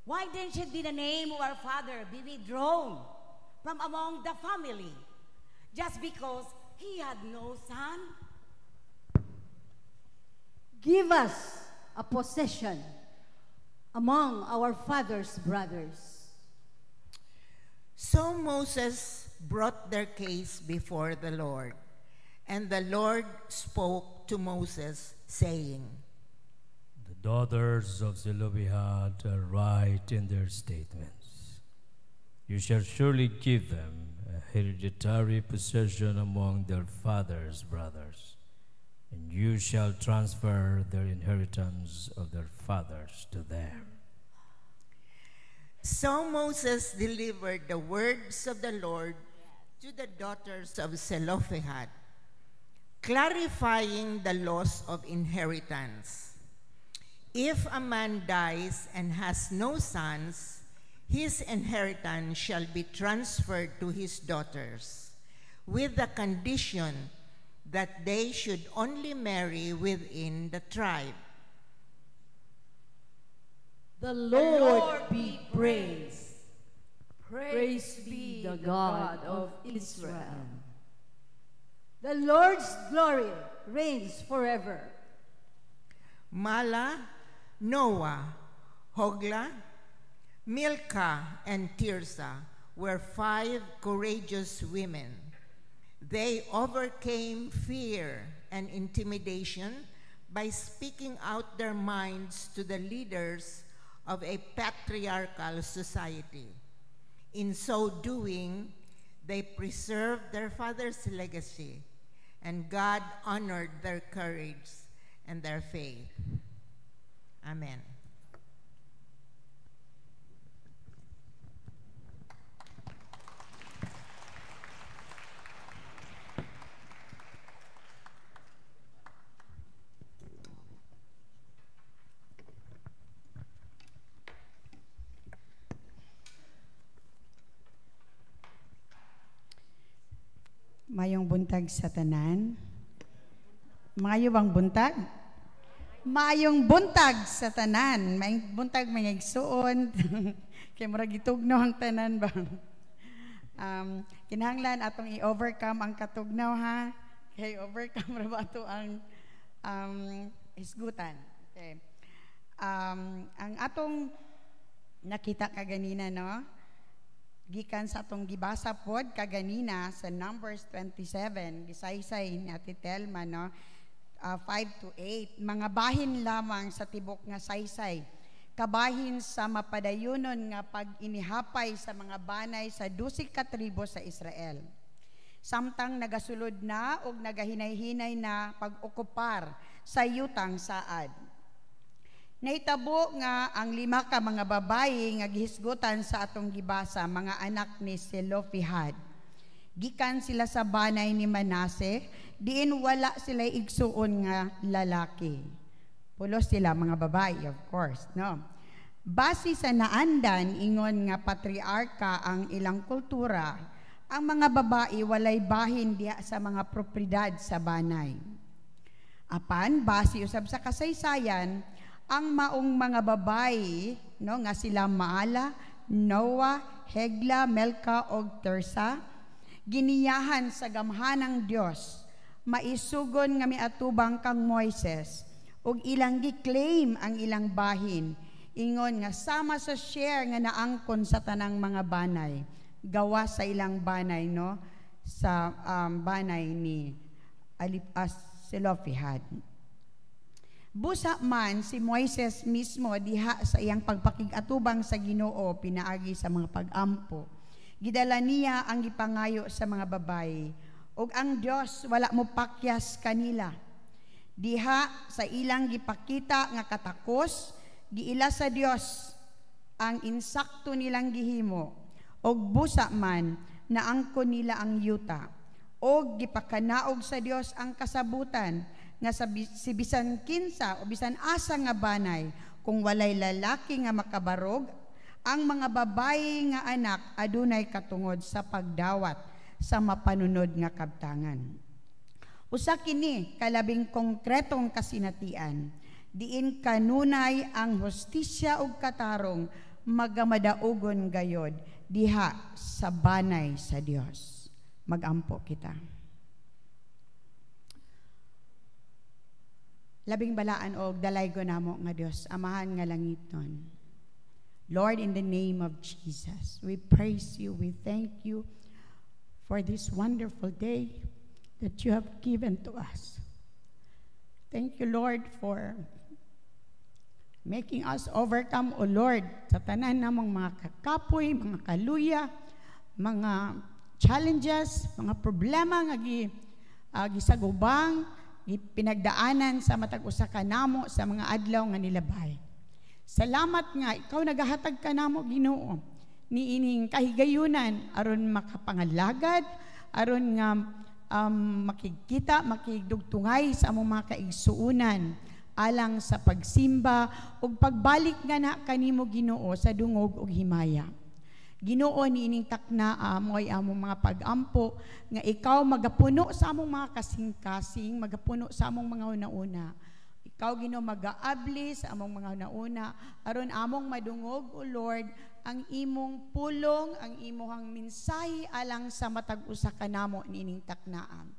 Why then should be the name of our father be withdrawn from among the family just because he had no son? Give us a possession among our father's brothers. So Moses brought their case before the Lord, and the Lord spoke to Moses, saying, The daughters of Zelophehad are right in their statements. You shall surely give them a hereditary possession among their father's brothers, and you shall transfer their inheritance of their fathers to them. So Moses delivered the words of the Lord to the daughters of Zelophehad. clarifying the laws of inheritance. If a man dies and has no sons, his inheritance shall be transferred to his daughters, with the condition that they should only marry within the tribe. The Lord be praised. Praise be the God of Israel. The Lord's glory reigns forever. Mala, Noah, Hogla, Milcah, and Tirzah were 5 courageous women. They overcame fear and intimidation by speaking out their minds to the leaders of a patriarchal society. In so doing, they preserved their father's legacy, and God honored their courage and their faith. Amen. Mayong buntag sa tanan. Mayo bang buntag? Mayong buntag sa tanan. Mayong buntag mga igsuon. Kaya murag itugnaw ang tanan ba? Kinahanglan atong i-overcome ang katugnaw ha. Kaya overcome ra ba ato ang hisgutan. Okay. Ang atong nakita kaganina no? Gikan sa atong gibasa pod kaganina sa Numbers 27, gisaysay ni Ate Telma, no? 5 to 8, mga bahin lamang sa tibok nga saysay, kabahin sa mapadayonon nga pag-inihapay sa mga banay sa 12 ka tribo sa Israel. Samtang nagasulod na o nagahinay-hinay na pag-okupar sa yutang saad. Naitabo nga ang 5 ka mga babayi nga gihisgutan sa atong gibasa, mga anak ni Selofihad. Gikan sila sa banay ni Manase, diin wala sila igsuon nga lalaki. Pulos sila mga babayi, of course, no? Base sa naandan, ingon nga patriarka ang ilang kultura, ang mga babayi walay bahin diha sa mga propriedad sa banay. Apan, base usab sa kasaysayan, ang maong mga babayi, no, nga sila Maala, Noah, Hegla, Melka og Tirzah, giniyahan sa gamhanang Dios, maisugon nga miatubang kang Moises, ug ilang gi-claim ang ilang bahin, ingon nga sama sa share nga naangkon sa tanang mga banay, gawa sa ilang banay, no, sa banay ni Selofihad. Busa man si Moises mismo diha sa iyang pagpakig-atubang sa Ginoo pinaagi sa mga pag-ampo. Gidala niya ang gipangayo sa mga babayi, ug ang Dios wala mo pakyas kanila. Diha sa ilang gipakita nga katakos, giila sa Dios ang insakto nilang gihimo, ug busa man naangkon nila ang yuta, ug gipakanaog sa Dios ang kasabutan nga si bisan kinsa o bisan asa nga banay, kung walay lalaki nga makabarog, ang mga babayi nga anak adunay katungod sa pagdawat sa mapanunod nga kabtangan. Usa kini kalabing konkretong kasinatian, diin kanunay ang hustisya ug katarong magamadaugon gayod diha sa banay sa Dios. Magampo kita. Labing balaan og dalaygo namo nga Dios, amahan nga langiton. Lord, in the name of Jesus, we praise you, we thank you for this wonderful day that you have given to us. Thank you, Lord, for making us overcome, O Lord, sa tanan namong mga kakapoy, mga kaluya, mga challenges, mga problema nga gisagubang, pinagdaanan sa matag usa ka namo sa mga adlaw nga nilabay. Salamat nga ikaw nagahatag ka namo Ginoo niining kahigayunan aron makapangalagad, aron nga makikita, makigdugtungay sa among mga kaigsuunan alang sa pagsimba ug pagbalik nga na kanimo Ginoo sa dungog ug himaya. Ginoo niining taknaa mo'y among mga pag-ampo nga ikaw magapuno sa among mga kasing-kasing, magapuno sa among mga una-una. Ikaw Ginoo magaabli sa among mga una-una aron among madungog o Lord ang imong pulong, ang imong mensahe alang sa matag usa kanamo niining taknaa.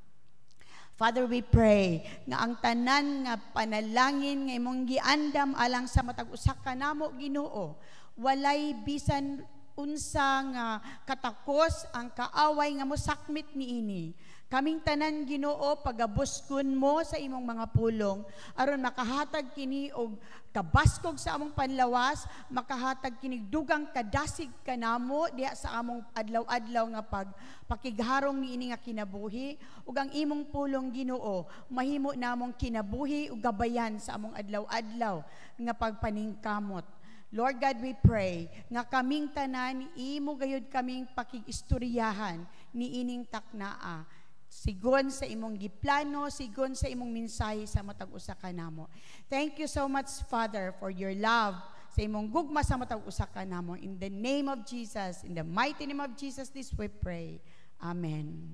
Father, we pray nga ang tanan nga panalangin nga imong giandam alang sa matag usa kanamo Ginoo, walay bisan unsa nga katakos ang kaaway nga mosakmit niini. Kaming tanan Ginoo pagabuskon mo sa imong mga pulong aron makahatag kini og kabaskog sa among panlawas, makahatag kini dugang kadasig kanamo diha sa among adlaw-adlaw nga pakigharong niini nga kinabuhi ug ang imong pulong Ginoo mahimo namong kinabuhi ug gabayan sa among adlaw-adlaw nga pagpaningkamot. Lord God, we pray nga kaming tanan imo gayud kaming pakig-istoryahan niining taknaa. Sigon sa imong giplano, sigon sa imong mensahe sa matag usa kanamo. Thank you so much, Father, for your love sa imong gugma sa matag usa kanamo. In the name of Jesus, in the mighty name of Jesus, this we pray. Amen.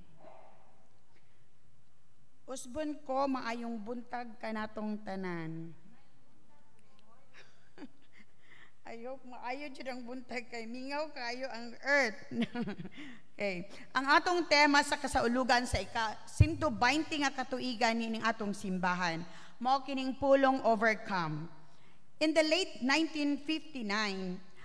Usbon ko maayong buntag kanatong tanan. Ayaw, maayo dyan ang buntag kay mingaw kayo ang earth. Okay. Ang atong tema sa kasaulugan sa ika-120 nga katuigan nining atong simbahan, mao kining pulong overcome. In the late 1959,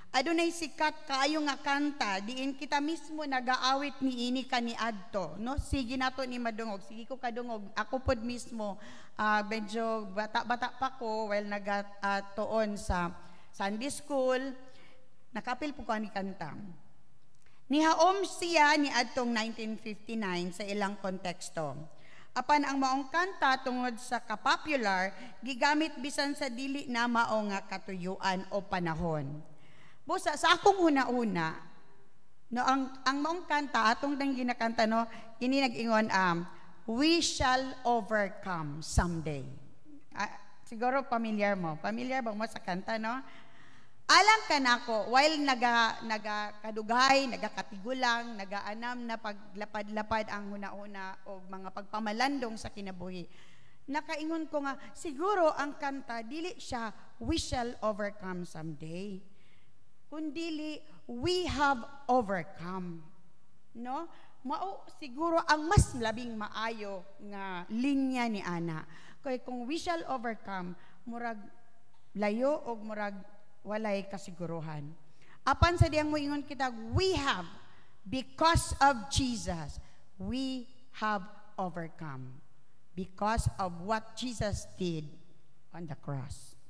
adunay sikat kaayo nga kanta diin kita mismo nagaawit niini kaniadto, no? Sige nato ni madungog, sige ko kadungog. Ako pod mismo medyo bata-bata pa ko while nagatuon sa Sunday school, nakapil po ko ni kanta. Nihaom siya ni adtong 1959 sa ilang konteksto. Apan ang maong kanta tungod sa kapopular, gigamit bisan sa dili na mao nga katuyuan o panahon. Busa sa akong una-una, no, ang maong kanta atong dang ginakanta no, kini nag-ingon we shall overcome someday. Siguro familiar mo ba mo sa kanta no? Alang ka nako, while nagakadugay, nagakatigulang, nagaanam na paglapad-lapad ang huna-una o mga pagpamalandong sa kinabuhi, nakaingon ko nga, siguro ang kanta, dili siya, we shall overcome someday. Kundili, we have overcome. No? Mao siguro ang mas labing maayo nga linya ni ana. Kaya kung we shall overcome, murag layo o murag walay kasiguruhan. Apan sa diyang moingon kita, we have, because of Jesus, we have overcome. Because of what Jesus did on the cross.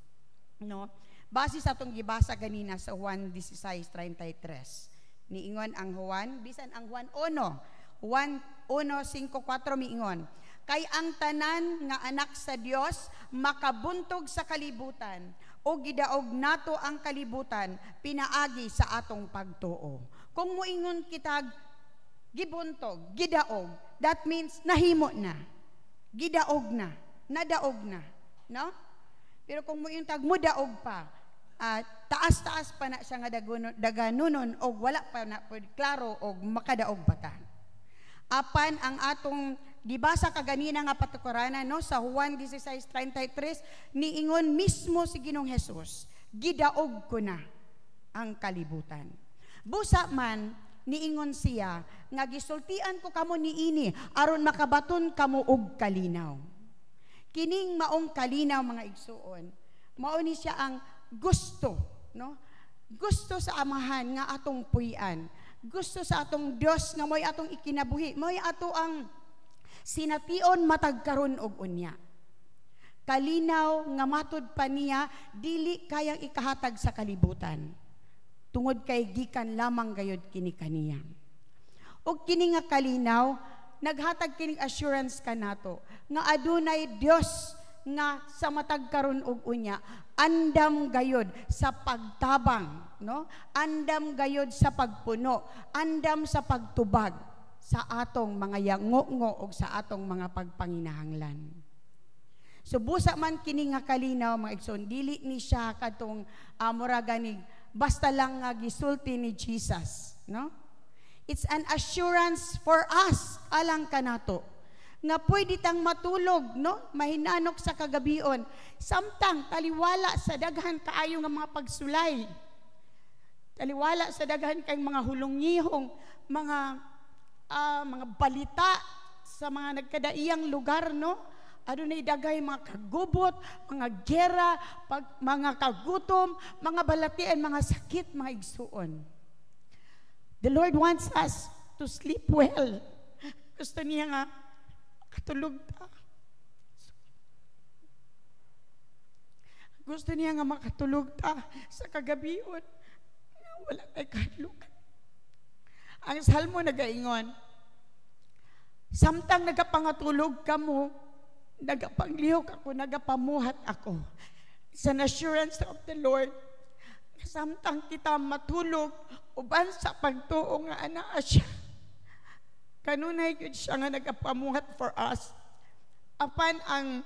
No? Base sa itong gibasa ganina sa Juan 16:33. Niingon ang Juan, bisan ang Juan 1:5-4 miingon, kay ang tanan nga anak sa Dios makabuntog sa kalibutan o gidaog nato ang kalibutan pinaagi sa atong pagtuo. Kung moingon kitag gibuntog, gidaog, that means nahimo na. Gidaog na, nadaog na, no? Pero kung moingon tag mudaog pa, taas-taas pa na siya nga daganunon o wala pa na klaro o makadaog bata. Apan ang atong gibasa kaganina nga patukurana no sa Juan 16:33 niingon mismo si Ginoong Hesus, gidaog ko na ang kalibutan. Busa man niingon siya nga gisultian ko kamo niini aron makabaton kamo og kalinaw. Kining maong kalinaw mga igsuon, mao ni siya ang gusto, no? Gusto sa amahan nga atong puy-an. Gusto sa atong Dios nga mo'y atong ikinabuhi, mo'y ato ang sination matag karon og unya. Kalinaw nga matud pa niya dili kayang ikahatag sa kalibutan. Tungod kay gikan lamang gayud kini kaniya. Og kini nga kalinaw naghatag kining assurance kanato nga adunay Dios nga sa matag karon og unya andam gayod sa pagtabang, no? Andam gayod sa pagpuno, andam sa pagtubag sa atong mga yango-ngo o sa atong mga pagpanginahanglan. So busa man kini nga kalinaw mga igsoon, dili ni siya katong mura ganig basta lang nga gisulti ni Jesus, no? It's an assurance for us alang kanato nga pwede tang matulog, no? Mahinanok sa kagabion. Samtang taliwala sa daghan kaayo nga mga pagsulay. Taliwala sa daghan kay mga hulungihong mga balita sa mga nagkadaiyang lugar, no? Adunay daghay mga kagubot, mga gera, mga kagutom, mga balatian, mga sakit, mga igsuon. The Lord wants us to sleep well. Gusto niya nga makatulog ta. Gusto niya nga makatulog ta sa kagabion. Wala tay kahadlok. Ang salmo nagaingon, samtang nagapangatulog ka mo, nagapanglihok ako, nagapamuhat ako. It's an assurance of the Lord. Samtang kita matulog, uban sa pagtuo nga anaa siya. Kanunay yun siya nga nagapamuhat for us. Apan ang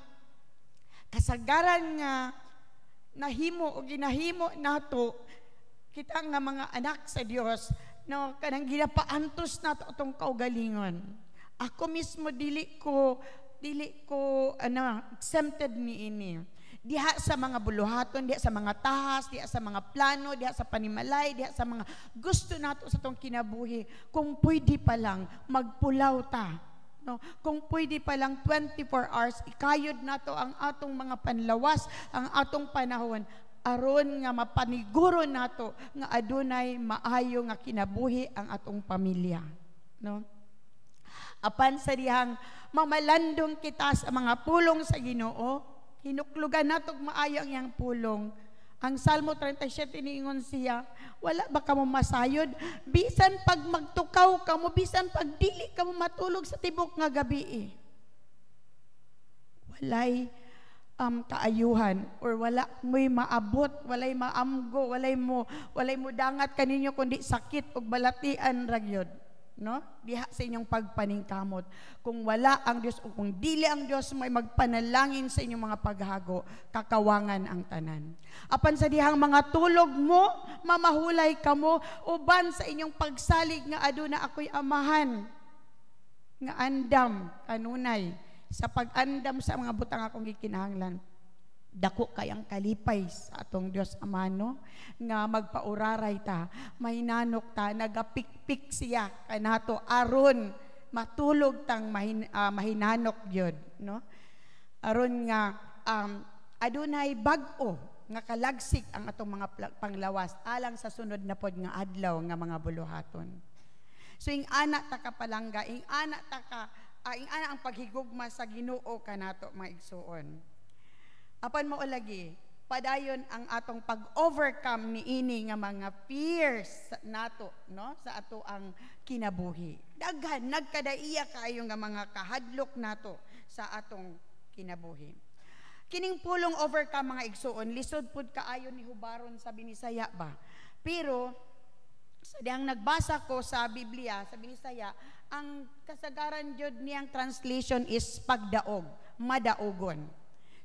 kasagaran nga nahimo o ginahimo nato, kita nga mga anak sa Dios, no, kanang ginapaantos nato itong kaugalingon. Ako mismo dili ko exempted ni ini. Diha sa mga buluhaton, diha sa mga tahas, diha sa mga plano, diha sa panimalay, diha sa mga gusto nato sa tong kinabuhi. Kung pwede pa lang magpulaw ta, no? Kung pwede pa lang 24 hours ikayod nato ang atong mga panlawas, ang atong panahon aron nga mapaniguro nato nga adunay maayo nga kinabuhi ang atong pamilya, no? Apan sa dihang mamalandong kita sa mga pulong sa Ginoo, hinuklugan nato maayo ang iyang pulong. Ang Salmo 37 niingon siya, wala ba kamo masayod? Bisan pag magtukaw kamo, bisan pag dili kamo matulog sa tibok nga gabi. Walay kaayuhan or wala mo'y maabot, walay maamgo, walay mo dangat kaninyo kundi sakit ug balatian ra gyud, no? Diha sa inyong pagpaningkamot. Kung wala ang Dios o kung dili ang Dios may magpanalangin sa inyong mga paghago, kakawangan ang tanan. Apan sa dihang mga tulog mo, mamahulay kamo uban sa inyong pagsalig nga aduna ako'y amahan nga andam kanunay sa pag-andam sa mga butang akong gikinahanglan. Dako kayang kalipay sa atong Dios Amano nga magpauraray ta, mahinanok ta, nagapikpik siya kanato aron matulog tang mahinanok gyud, no? Aron nga adunay bag-o nga kalagsik ang atong mga panglawas alang sa sunod na pod nga adlaw nga mga buluhaton. So ing ana ta ka palangga, ing ana ta ka ang paghigugma sa Ginoo kanato mga igsuon. Apan mao lagi padayon ang atong pag-overcome niini nga mga fears nato, no, sa ato ang kinabuhi. Daghan nagkadaiya kaayo nga mga kahadlok nato sa atong kinabuhi. Kining pulong overcome mga igsuon, lisod pud kaayo ni hubaron sa Binisaya ba. Pero sa dihang nagbasa ko sa Biblia sa Binisaya, ang kasagaran jud niyang translation is pagdaog, madaogon.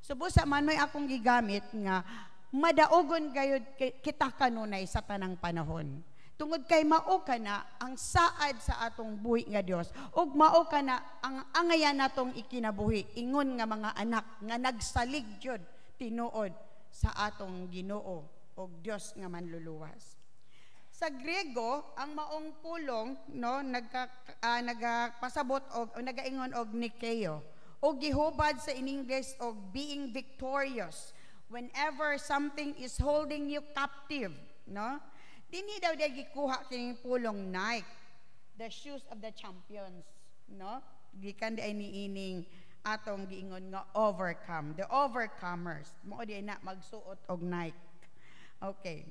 So busa man may akong gigamit nga madaogon gayud kita kanunay sa tanang panahon. Tungod kay mao kana ang saad sa atong buhi nga Dios ug mao kana ang angayan natong ikinabuhi ingon nga mga anak nga nagsalig jud tinuod sa atong Ginoo ug Dios nga manluluwas. Sa Grego, ang maong pulong, no, nagpasabot og nagaingon og nikeo o gihubad sa in English og being victorious whenever something is holding you captive, no? Dini daw gikuha kining pulong Nike, the shoes of the champions, no? Gikan di niining atong giingon nga overcome, the overcomers. Mao di na magsuot og Nike. Okay.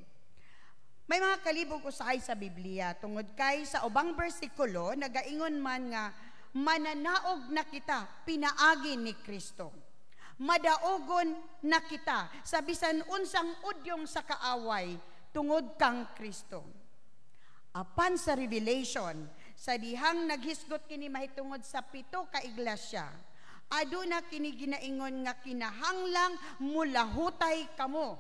May mga kalibog usahay sa Biblia tungod kay sa ubang bersikulo nagaingon man nga mananaog na kita pinaagi ni Kristo. Madaogon na kita sa bisan unsang udyong sa kaaway tungod kang Kristo. Apan sa Revelation, sa dihang naghisgot kini mahitungod sa 7 ka iglesia, aduna kini ginaingon nga kinahanglang mulahutay kamo.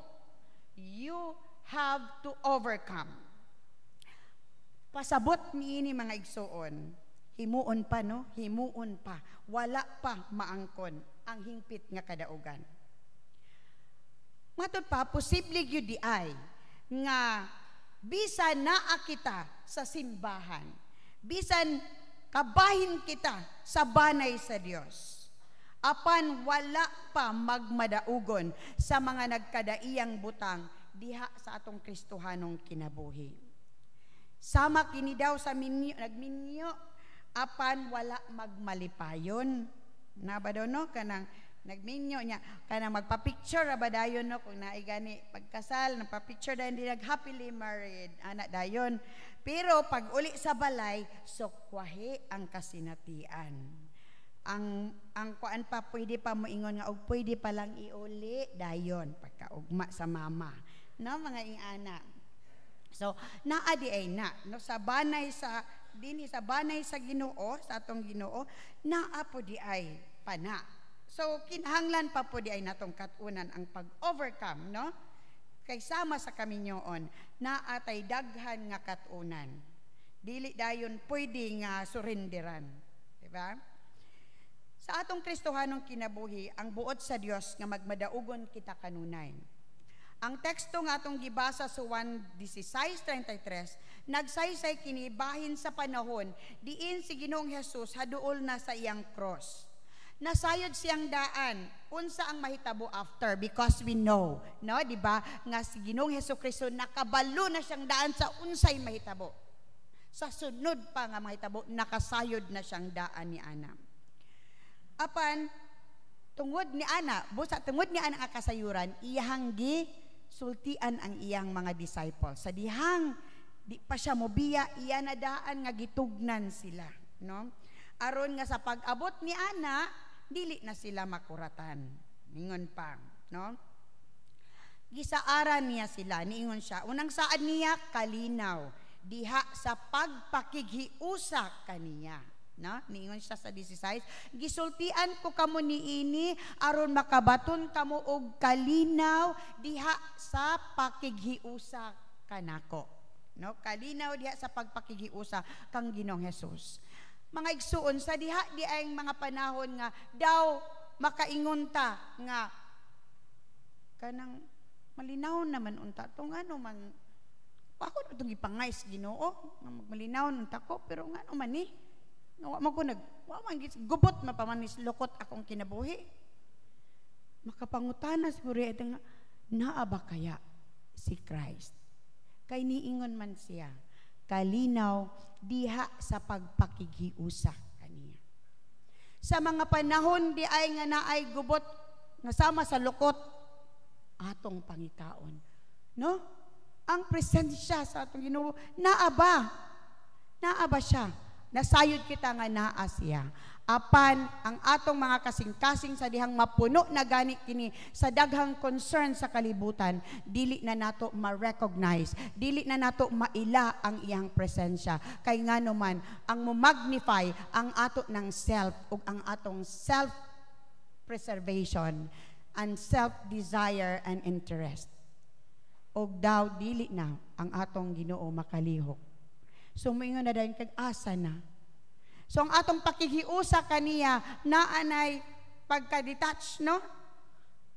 You have to overcome. Pasabot niini mga igsoon, himuon pa no, himuon pa, wala pa maangkon ang hingpit nga kadaugan. Matod pa, posible gyud di ay nga bisan naa kita sa simbahan, bisan kabahin kita sa banay sa Dios, apan wala pa magmadaugon sa mga nagkadaiyang butang diha sa atong Kristohanong kinabuhi. Sama kini daw sa nagminyo, apan wala magmalipayon. Na ba daw no? Kanang nagminyo niya, kanang magpa-picture ba dayon no? Kung naigani pagkasal, nagpa-picture dayon, di nag-happily married, anak dayon. Pero pag uli sa balay, sukwahi ang kasinatian. Ang kuan pa, pwede pa mo ingon nga, o pwede pa lang iuli dayon, pagkaugma sa mama. No, mga ingana. So, naadi ay na, no, sa banay sa dinhi sa banay sa Ginoo, sa atong Ginoo, naa po di ay pana. So, kinahanglan pa po di ay natong katunan ang pag-overcome, no? Kay sama sa kaminyoon, naatay daghan nga katunan. Dili dayon pwede nga surenderan, di ba? Sa atong Kristohanong kinabuhi, ang buot sa Dios nga magmadaugon kita kanunay. Ang teksto nga atong gibasa sa 1:16-33, nagsaysay kini bahin sa panahon diin si Ginoong Hesus haduol na sa iyang cross. Nasayod siyang daan, unsa ang mahitabo after, because we know, no, di ba, nga si Ginoong Hesukristo nakabalo na siyang daan sa unsay mahitabo. Sa sunod pa nga mahitabo, nakasayod na siyang daan ni Ana. Apan tungod ni Ana, busa tungod ni Ana ang kasayuran, iyang sultian ang iyang mga disciples. Sa dihang di pa siya mobiya, iya na daan nga gitugnan sila, no? Aron nga sa pag-abot ni Ana, dili na sila makuratan. Ningon pa, no? Gisaaran niya sila, niingon siya. Unang saad niya, kalinaw, diha sa pagpakighiusa kaniya. No? Niingon siya sa 16, gisultian ko kamo niini aron makabaton kamo og kalinaw diha sa pakighiusa kanako. No? Kalinaw diha sa pagpakighiusa kang Ginoong Hesus. Mga igsuon, sa diha di ay mga panahon nga daw makaingon ta nga kanang malinaw naman unta tong ano man ako itong ipangais Ginoo nga magmalinaw unta ko, pero nga ano man ni gubot mapamanis lukot akong kinabuhi. Makapangutana siguro ito nga, naa ba kaya si Christ? Kay niingon man siya, kalinaw diha sa pagpakighiusa kaniya. Sa mga panahon di ay nga naay gubot nga sama sa lukot atong pangitaon. No? Ang presensya sa atong Ginoo, naa ba siya? Nasayod kita nga naa siya. Apan ang atong mga kasing-kasing sa dihang mapuno na gani kini sa daghang concern sa kalibutan, dili na nato ma-recognize, dili na nato maila ang iyang presensya. Kay ngano man ang mo-magnify ang ato ng self ug ang atong self-preservation and self-desire and interest. Og daw dili na ang atong Ginoo makalihok. So, moingon na dahil kag-asa na. So, ang atong pakighiusa kaniya, naanay pagka-detach, no?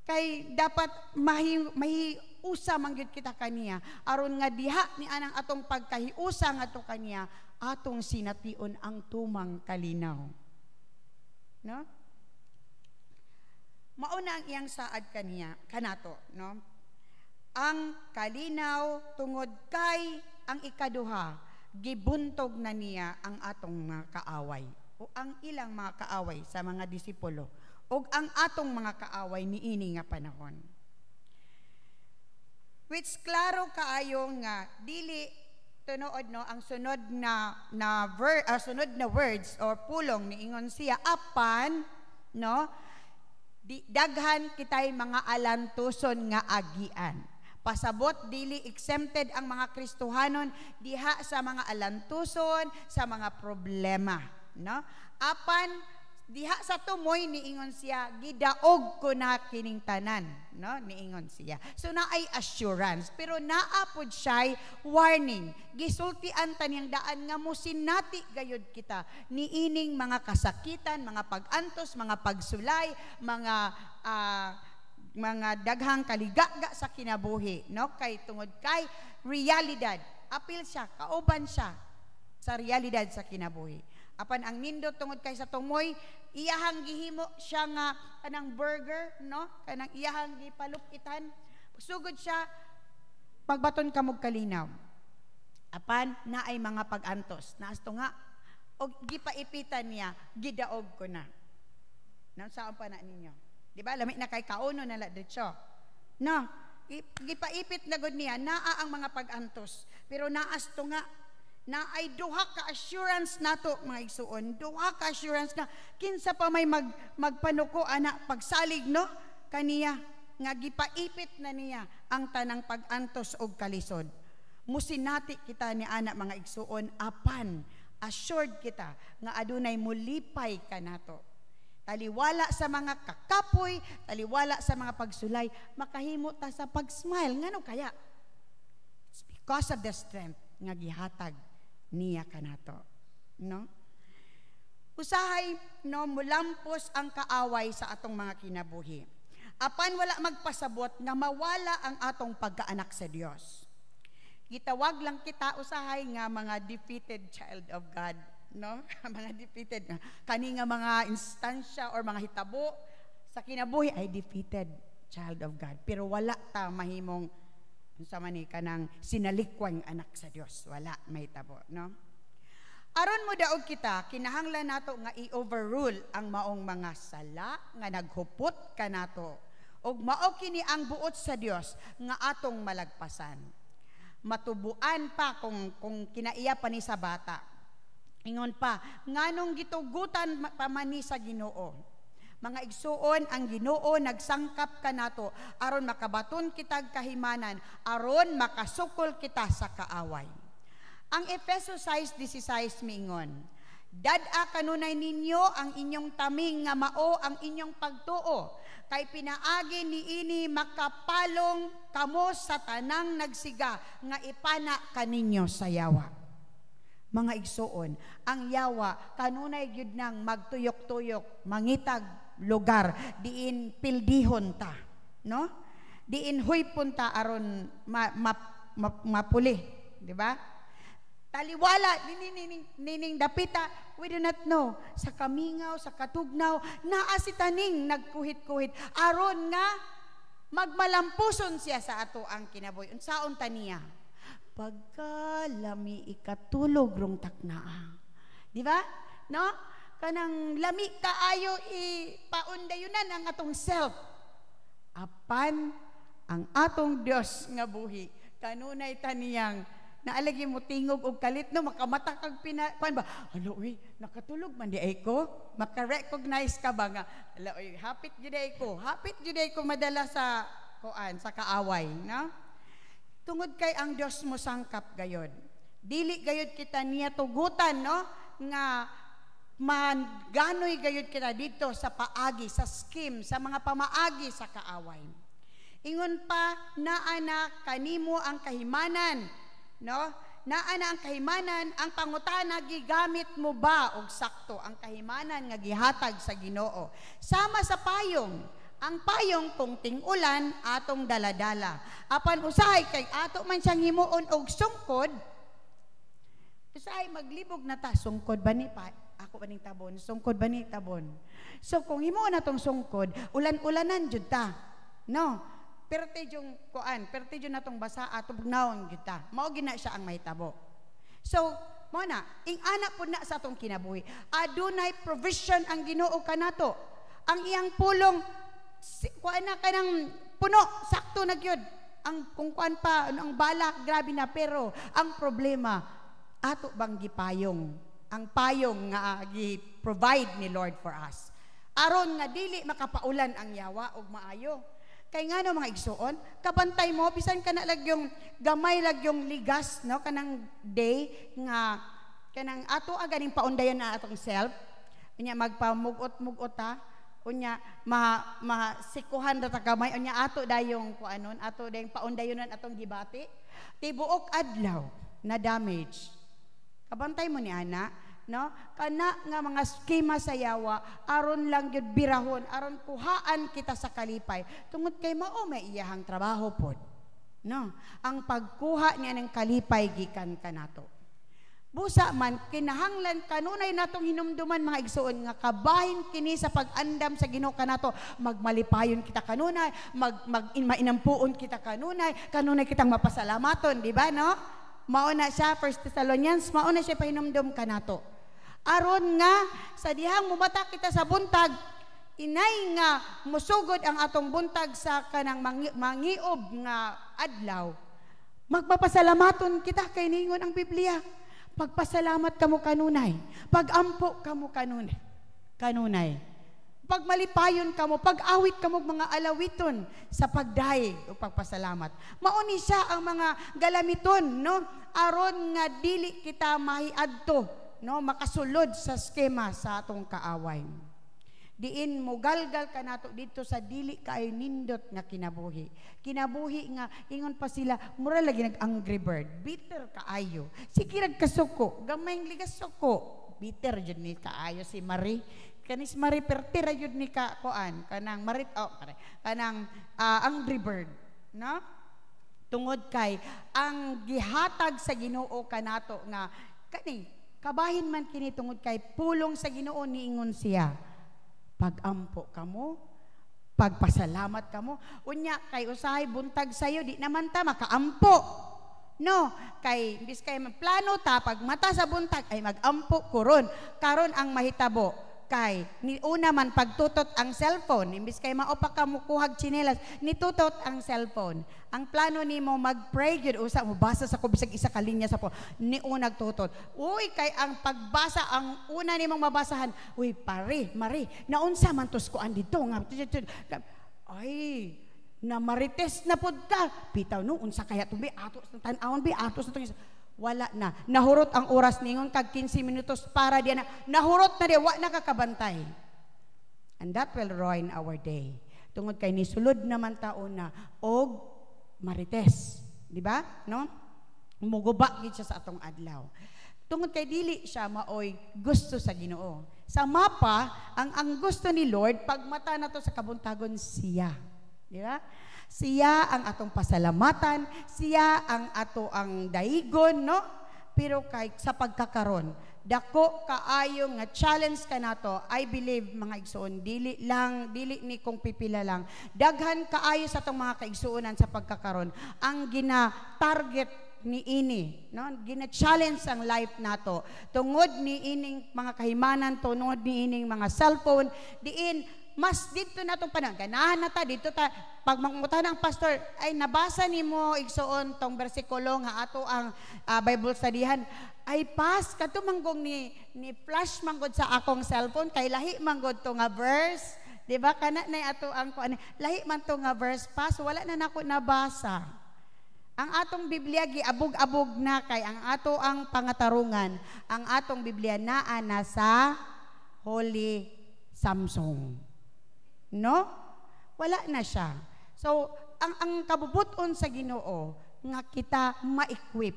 Kay dapat mahiusa mangyud kita kaniya. Aron nga diha ni anang atong pagkahiusa nga to kaniya, atong sination ang tumang kalinaw. No? Mauna ang iyang saad kaniya, kanato, no? Ang kalinaw tungod kay ang ikaduha, gibuntog na niya ang atong mga kaaway o ang ilang mga kaaway sa mga disipulo o ang atong mga kaaway niini nga panahon. Which klaro kaayo nga dili tunood no ang sunod na words or pulong niingon siya apan no daghan kitay mga alantuson nga agian. Pasabot dili exempted ang mga Kristohanon diha sa mga alantuson, sa mga problema, no? Apan diha sa tumoy niingon siya, gidaog ko na kining tanan, no? Niingon siya. So naay assurance, pero naapod siya'y warning. Gisultian ta niyang daan nga musinati gayud kita niining mga kasakitan, mga pag-antos, mga pagsulay, mga daghang kaligaga sa kinabuhi, no? Kay tungod kay realidad, apil siya, kauban siya sa realidad sa kinabuhi. Apan ang nindot tungod kay sa tumoy, iyahang gihimo siya nga kanang burger, no? Kanang iyahang gipalupitan. Sugod siya pagbaton kamog kalinaw. Apan naay mga pag-antos. Naasto nga og gipaipitan niya, gidaog ko na. Nang saan pa na ninyo? Di ba? Lami na kay kauno na la diretso. No, gipaipit na gud niya naa ang mga pag-antos. Pero naasto nga na ay duha ka assurance nato mga igsuon, duha ka assurance na kinsa pa may magpanuko ana pagsalig, no, kaniya nga gipaipit na niya ang tanang pag-antos og kalisod. Musinati kita ni ana mga igsuon, apan assured kita nga adunay mulipay kanato. Taliwala sa mga kakapoy, taliwala sa mga pagsulay, makahimo ta sa pag-smile. Ngano kaya? It's because of the strength nga gihatag niya kanato, no? Usahay, no, mulampos ang kaaway sa atong mga kinabuhi. Apan wala magpasabot nga mawala ang atong pagkaanak sa Dios. Gitawag lang kita usahay nga mga defeated child of God, no? Mga defeated nga kani nga mga instansya or mga hitabo sa kinabuhi ay defeated child of God. Pero wala ta mahimong sa man kanang sinalikwang anak sa Dios, wala may tabo, no? Aron mo daog kita, kinahanglan nato nga i-overrule ang maong mga sala nga naghupot kanato ug mao kini ang buot sa Dios nga atong malagpasan. Matubuan pa kung kinaiya pa ni sa bata. Ingon pa, nganong gitugutan pa man ni sa Ginoo. Mga igsuon, ang Ginoo nagsangkap kanato aron makabaton kitag kahimanan, aron makasukol kita sa kaaway. Ang Efeso 6:16 miingon, dad-a kanunay ninyo ang inyong taming nga mao ang inyong pagtuo, kay pinaagi niini makapalong kamo sa tanang nagsiga nga ipana kaninyo sa yawa. Mga igsuon, ang yawa kanunay gyud nang magtuyok-tuyok, mangitag lugar diin pildihon ta, no? Diin huypon ta aron mapuli, di ba? Taliwala nining dapita, we do not know sa kamingaw, sa katugnaw naa si taning nagkuhit-kuhit aron nga magmalampuson siya sa ato ang kinabuhi. Unsaon ta niya? Pagka lami ikatulog rong taknaa, di ba? No? Kanang lami kaayo ipaundayunan ang atong self. Apan ang atong Dios nga buhi kanunay taniyang naalagi mo tingog og kalit, no, makamata kag kuan ba, alo uy nakatulog man di ay ko, maka-recognize ka ba nga alo uy hapit jud ay ko madala sa kuan sa kaaway, no? Tungod kay ang Dios mo sangkap gayod, dili gayod kita niya tugutan, no, nga ganoy gayud kita dito sa paagi, sa scheme, sa mga pamaagi sa kaaway. Ingon pa, naa na kanimo ang kahimanan, no? Naa na ang kahimanan, ang pangutana gigamit mo ba og sakto ang kahimanan nga gihatag sa Ginoo. Sama sa payong, ang payong kung ting-ulan atong daladala. Apan usahay kay ato man siyang himuon og sungkod, usahay maglibog na ta, sungkod ba ni pa? Ako ba ning tabon? Sungkod ba ni tabon? So kung himo na tong sungkod, ulan-ulanan jud ta. No? Perte yung kuan, perte jud natong basa atong naon jud ta. Mao gina siya ang mahitabo. So, mo na, ing anak pud na sa atong kinabuhi. Adunay provision ang Ginoo kanato. Ang iyang pulong kuan na kanang puno, sakto na gyud. Ang kung kuan pa ang bala grabe na, pero ang problema ato bang gipayong ang payong nga gi-provide ni Lord for us, aron nga dili makapaulan ang yawa og maayo. Kay nga no mga igsuon, kabantay mo bisan kana lag yung gamay lag yung ligas no kanang day nga kanang ato ganing paundayon na atong self. Unya magpamugot-mugot ta. Unya masikuhan ra ta gamay unya ato dayong kuanon, ato dayong paundayonan atong gibati. Tibuok adlaw na damage. Kabantay mo ni ana, no? Kana nga mga skema sa yawa aron lang gyud birahon, aron kuhaan kita sa kalipay. Tungod kay mao may iyahang trabaho pod. No? Ang pagkuha niya ng kalipay gikan kanato. Busa man kinahanglan kanunay natong hinumduman mga igsuon nga kabahin kini sa pag-andam sa Ginoo kanato, magmalipayon kita kanunay, mainampuon kita kanunay kitang mapasalamaton, di ba no? Mao na siya 1 Thessalonians, mao na siya pahinumdum kanato. Aron nga sa dihang mumata kita sa buntag, inay nga musugod ang atong buntag sa kanang mangiob nga adlaw. Magpapasalamaton kita kay ningon ang Biblia. Pagpasalamat kamo kanunay, pagampo kamo kanunay. Pagmalipayon kamo, pag-awit kamo mga alawiton sa pagdaig o pagpasalamat. Mauni siya ang mga galamiton, no? Aron nga dili kita mahiadto, no? Makasulod sa skema sa atong kaaway. Diin mo galgal ka nato dito sa dili kay nindot nga kinabuhi. Kinabuhi nga ingon pa sila mura lagi nag-angry bird. Bitter kaayo. Sikirag kasuko, gamayng ligas suko. Bitter jud ni kaayo si Marie. Kanis Marie pertira jud ni ka kuan kanang marit kanang angry bird, no? Tungod kay ang gihatag sa Ginoo kanato nga kani kabahin man kini tungod kay pulong sa Ginoo niingon siya. Pagampo kamo, pagpasalamat kamo. Unya kay usahay buntag sayo di naman ta makaampo. No, kay imbis kay plano ta pag mata sa buntag ay magampo kuron. Karon ang mahitabo kay ni una man pagtutot ang cellphone imbis kay mao pa ka mukuhag tsinelas nitutot ang cellphone. Ang plano nimo mag-pray gyud usa mo basa sa kubisag isa ka linya sa po ni unag tutot. Uy kay ang pagbasa ang una nimong mabasahan, uy pare, Mari, naunsa man tos kuan dito nga ay na marites na pod ka. Bitaw no unsa kaya tumbi ato sa tan-awon bi ato sa wala na. Nahurot ang oras ningon kag 15 minutos para diyan na. Nahurot na di wa na kakabantay. And that will ruin our day. Tungod kay nisulod naman taon na og marites, di ba? No? Muguba gid siya sa atong adlaw. Tungod kay dili siya maoy gusto sa Ginoo. Sa mapa, ang gusto ni Lord pag mata nato sa kabuntagon siya. Di ba? Siya ang atong pasalamatan, siya ang ato ang daigon, no? Pero kay sa pagkakaron, dako kaayo nga challenge kanato, I believe mga igsuon, dili ni kung pipila lang. Daghan kaayo sa atong mga kaigsuonan sa pagkakaron ang gina-target ni ini, no? Gina-challenge ang life nato. Tungod ni ining mga kahimanan, tungod ni ining mga cellphone, diin mas dito na itong panahon, ganahan na ta, dito ta, pag mangutan ng pastor, ay nabasa ni mo, igsoon, tong bersikulo nga ato ang Bible studyhan, ay pas, kato manggong ni flash manggod sa akong cellphone, kay lahi manggod to nga verse, di ba, kana na ato ang, lahi man to nga verse, pas, wala na nako nabasa. Ang atong Biblia, giabog-abog na kay, ang ato ang pangatarungan, ang atong Biblia naa na sa Holy Samsung. No? Wala na siya. So, ang kabubuton sa Ginoo nga kita ma-equip.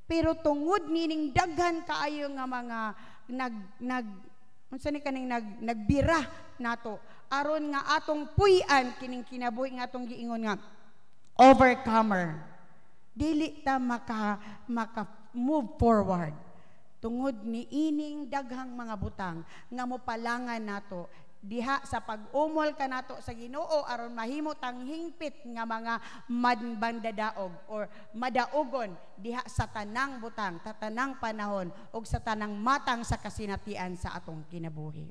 Pero tungod nining daghan kaayo nga mga unsa ni kaning nagbira nato aron nga atong puy-an kining kinabuhi nga atong giingon nga overcomer. Dili ta maka move forward. Tungod ni ining daghang mga butang nga mopalangan nato diha sa pag-umol kanato sa Ginoo aron mahimo tang hingpit nga mga bandadaog or madaugon diha sa tanang butang, tanang panahon ug sa tanang matang sa kasinatian sa atong kinabuhi.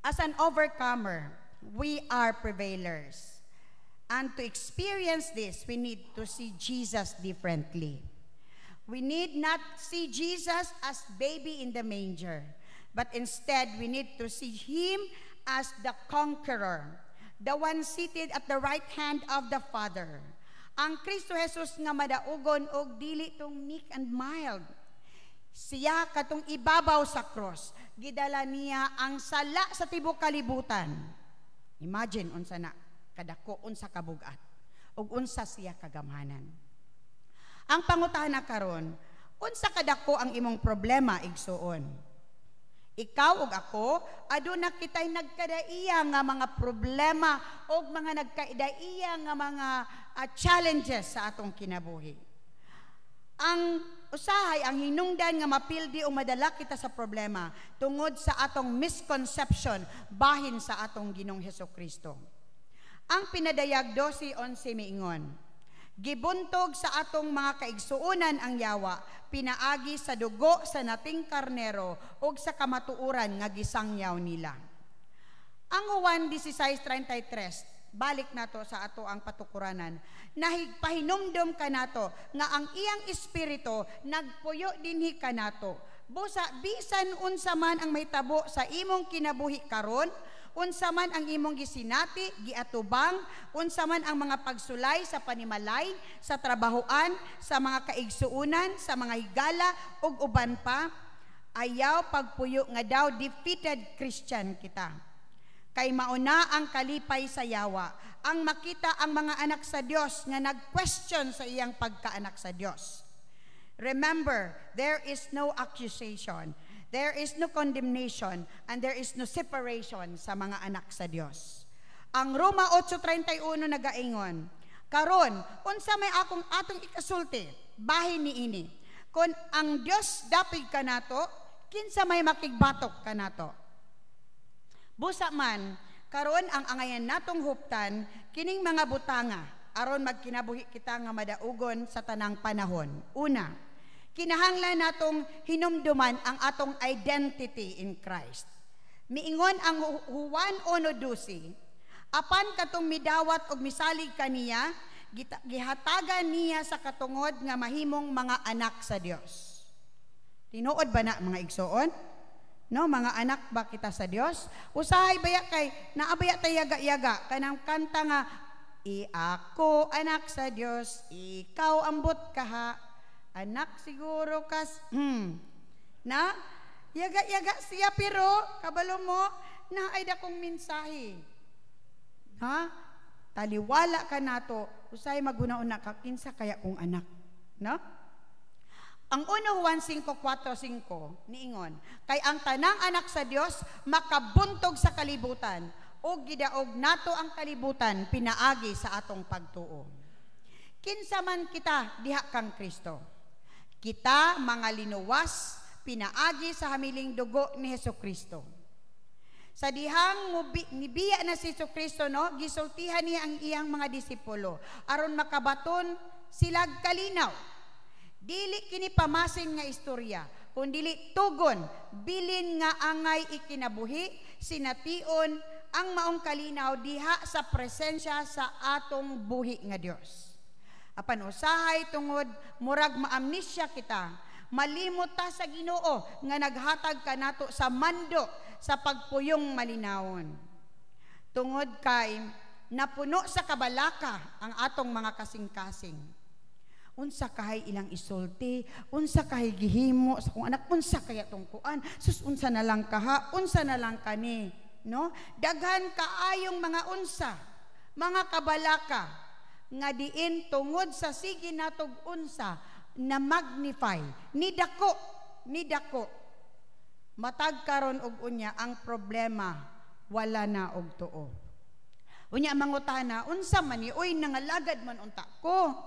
As an overcomer, we are prevailers. And to experience this, we need to see Jesus differently. We need not see Jesus as baby in the manger, but instead we need to see Him as the conqueror, the one seated at the right hand of the Father. Ang Kristo Jesus nga madaugon og dili tong meek and mild. Siya katong ibabaw sa cross, gidala niya ang sala sa tibuok kalibutan. Imagine unsa na kadako, unsa kabugat, ug unsa siya kagamhanan. Ang pangutana karon, unsa kadako ang imong problema, igsuon? Ikaw ug ako, aduna kitay nagkadaiya nga mga problema o mga nagkadaiya nga mga challenges sa atong kinabuhi. Ang usahay, ang hinungdan nga mapildi o madala kita sa problema tungod sa atong misconception bahin sa atong Ginoong Hesukristo. Ang pinadayag 12:11 miingon, gibuntog sa atong mga kaigsuunan ang yawa, pinaagi sa dugo sa nating karnero ug sa kamatuoran nga gisangyaw nila. Ang Juan 16:33, balik nato sa ato ang patukuranan, nahigpahinumdum kanato nga ang iyang espiritu nagpuyo dinhi kanato. Busa bisan unsa man ang mahitabo sa imong kinabuhi karon, unsa man ang imong gisinati, giatubang, unsa man ang mga pagsulay sa panimalay, sa trabahoan, sa mga kaigsuunan, sa mga higala ug uban pa, ayaw pagpuyo nga daw defeated Christian kita. Kay mauna ang kalipay sa yawa, ang makita ang mga anak sa Dios nga nag-question sa iyang pagkaanak sa Dios. Remember, there is no accusation, there is no condemnation, and there is no separation sa mga anak sa Dios. Ang Roma 8:31 nagaingon, karon unsa may atong ikasulti, bahin niini. Kun ang Dios dapig kanato, kinsa may makigbatok kanato? Busa man, karon ang angayan natong huptan, kining mga butanga, aron magkinabuhi kita nga madaugon sa tanang panahon. Una, kinahanglan natong hinumduman ang atong identity in Christ. Miingon ang Juan 1:12, apan katong midawat og misalig kaniya, gihatagan niya sa katungod nga mahimong mga anak sa Dios. Tinuod ba na mga igsoon? No, mga anak ba kita sa Dios? Usahay baya kay naabaya tay yaga-yaga kanang kanta nga ako anak sa Dios, ikaw ambot kaha, anak siguro kas na yaga-yaga siya pero kabalo mo na ay dakong mensahe. Ha? Taliwala ka nato, usahay maguna-una ka kinsa kaya kong anak, no? Ang 1 Juan 5:4-5 niingon, kay ang tanang anak sa Dios makabuntog sa kalibutan o gidaog nato ang kalibutan pinaagi sa atong pagtuo. Kinsa man kita diha kang Kristo, kita mga linuwas pinaagi sa hamiling dugo ni Hesukristo. Sa dihang nibiya na si Hesukristo, no, gisultihan niya ang iyang mga disipulo aron makabaton sila kalinaw. Dili kini pamasin nga istorya, kundili tugon, bilin nga angay ikinabuhi, sination ang maong kalinaw diha sa presensya sa atong buhi nga Dios. Apan usahay tungod murag maamnesya kita, malimot ta sa Ginoo nga naghatag kanato sa mando sa pagpuyong malinawon. Tungod kay napuno sa kabalaka ang atong mga kasing-kasing. Unsa kahay ilang isulti, unsa kahay gihimo sa kung anak, unsa kaya tong kuan, sus unsa na lang kaha, unsa na lang kani, no? Daghan kaayong mga unsa, mga kabalaka nga diin tungod sa sige natog unsa na magnify ni dako matag karon og unya ang problema wala na og tuo. Unya mangutana, unsa man ni oy nangalagad man unta ko.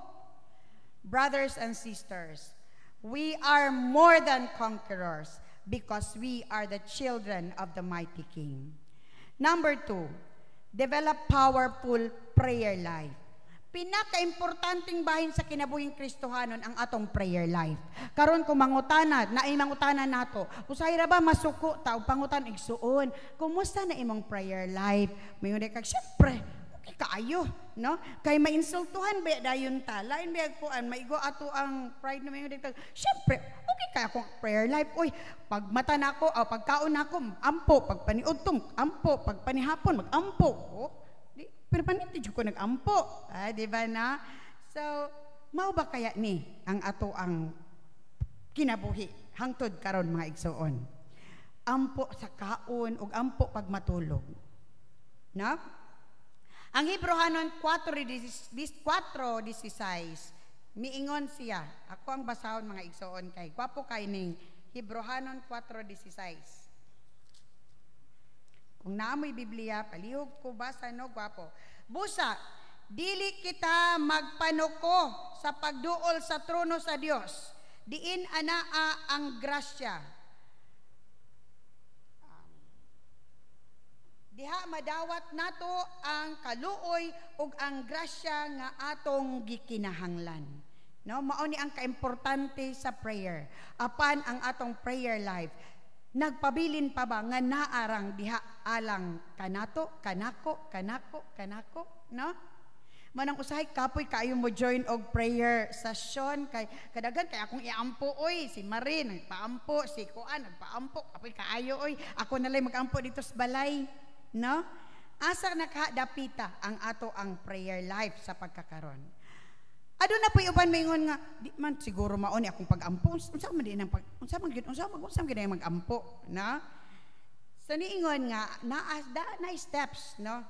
Brothers and sisters, we are more than conquerors because we are the children of the mighty King. Number 2, develop powerful prayer life. Pinaka-importanting bahin sa kinabuhing Kristohanon ang atong prayer life. Karon kung mangutana, naay mangutana nato, usahay ra ba masuko ta og pangutan igsuon, kumusta na imong prayer life? Mayon kag syempre, kaayo, no? Kay mainsultuhan ba dayon ta? Lain ba kuan maigo ato ang pride na mayon dito. Syempre, okay kay akong prayer life. Oy, pag mata nako o pagkaon nako, ampo, pag paniud tong ampo, pag panihapon magampo. Oh, di pero paniti jud ko nagampo. Di ba na? So, mao ba kaya ni ang ato ang kinabuhi hangtod karon mga igsoon? Ampo sa kaon ug ampo pag matulog. Na? Ang Hebrehanon 4:16 miingon siya. Ako ang basahon mga igsoon kay gwapo kay ning Hebrehanon 4:16. Kung naamoy Biblia, palihog ko basa no gwapo. Busa, dili kita magpanuko sa pagduol sa trono sa Dios. Diin anaa ang grasya. Diha madawat nato ang kaluoy ug ang grasya nga atong gikinahanglan. No, mao ni ang kaimportante sa prayer. Apan ang atong prayer life, nagpabilin pa ba nga naarang diha alang kanato, kanako, no? Manang usahay kapoy kaayo mo join og prayer session kay kadagan kay akong iampo oy si Marin nagpaampo, si Kuan nagpaampo, kapoy kaayo oy ako nalay magampo dito sa balay. No? Asa nakadapita ang ato ang prayer life sa pagkakaron. Ado na po uban maingon nga di man siguro mao ni akong pagampo. Unsa man din ang unsa man magampo, na? Sa niingon nga na steps, no?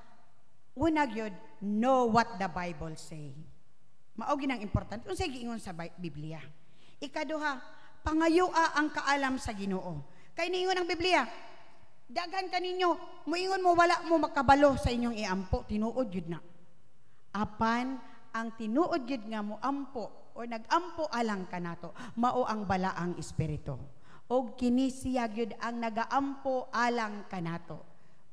Una gyud know what the Bible say. Mao ginang importante. Unsay giingon sa Biblia. Ikaduha, pangayua ang kaalam sa Ginoo. Kay niingon ang Biblia, daghan kaninyo, moingon mo wala mo makabalo sa inyong iampo, tinuod yun na. Apan, ang tinuod yun nga mo ampo o nagampo alang kanato, mao ang balaang espiritu. O kini siya yun ang nagaampo alang kanato.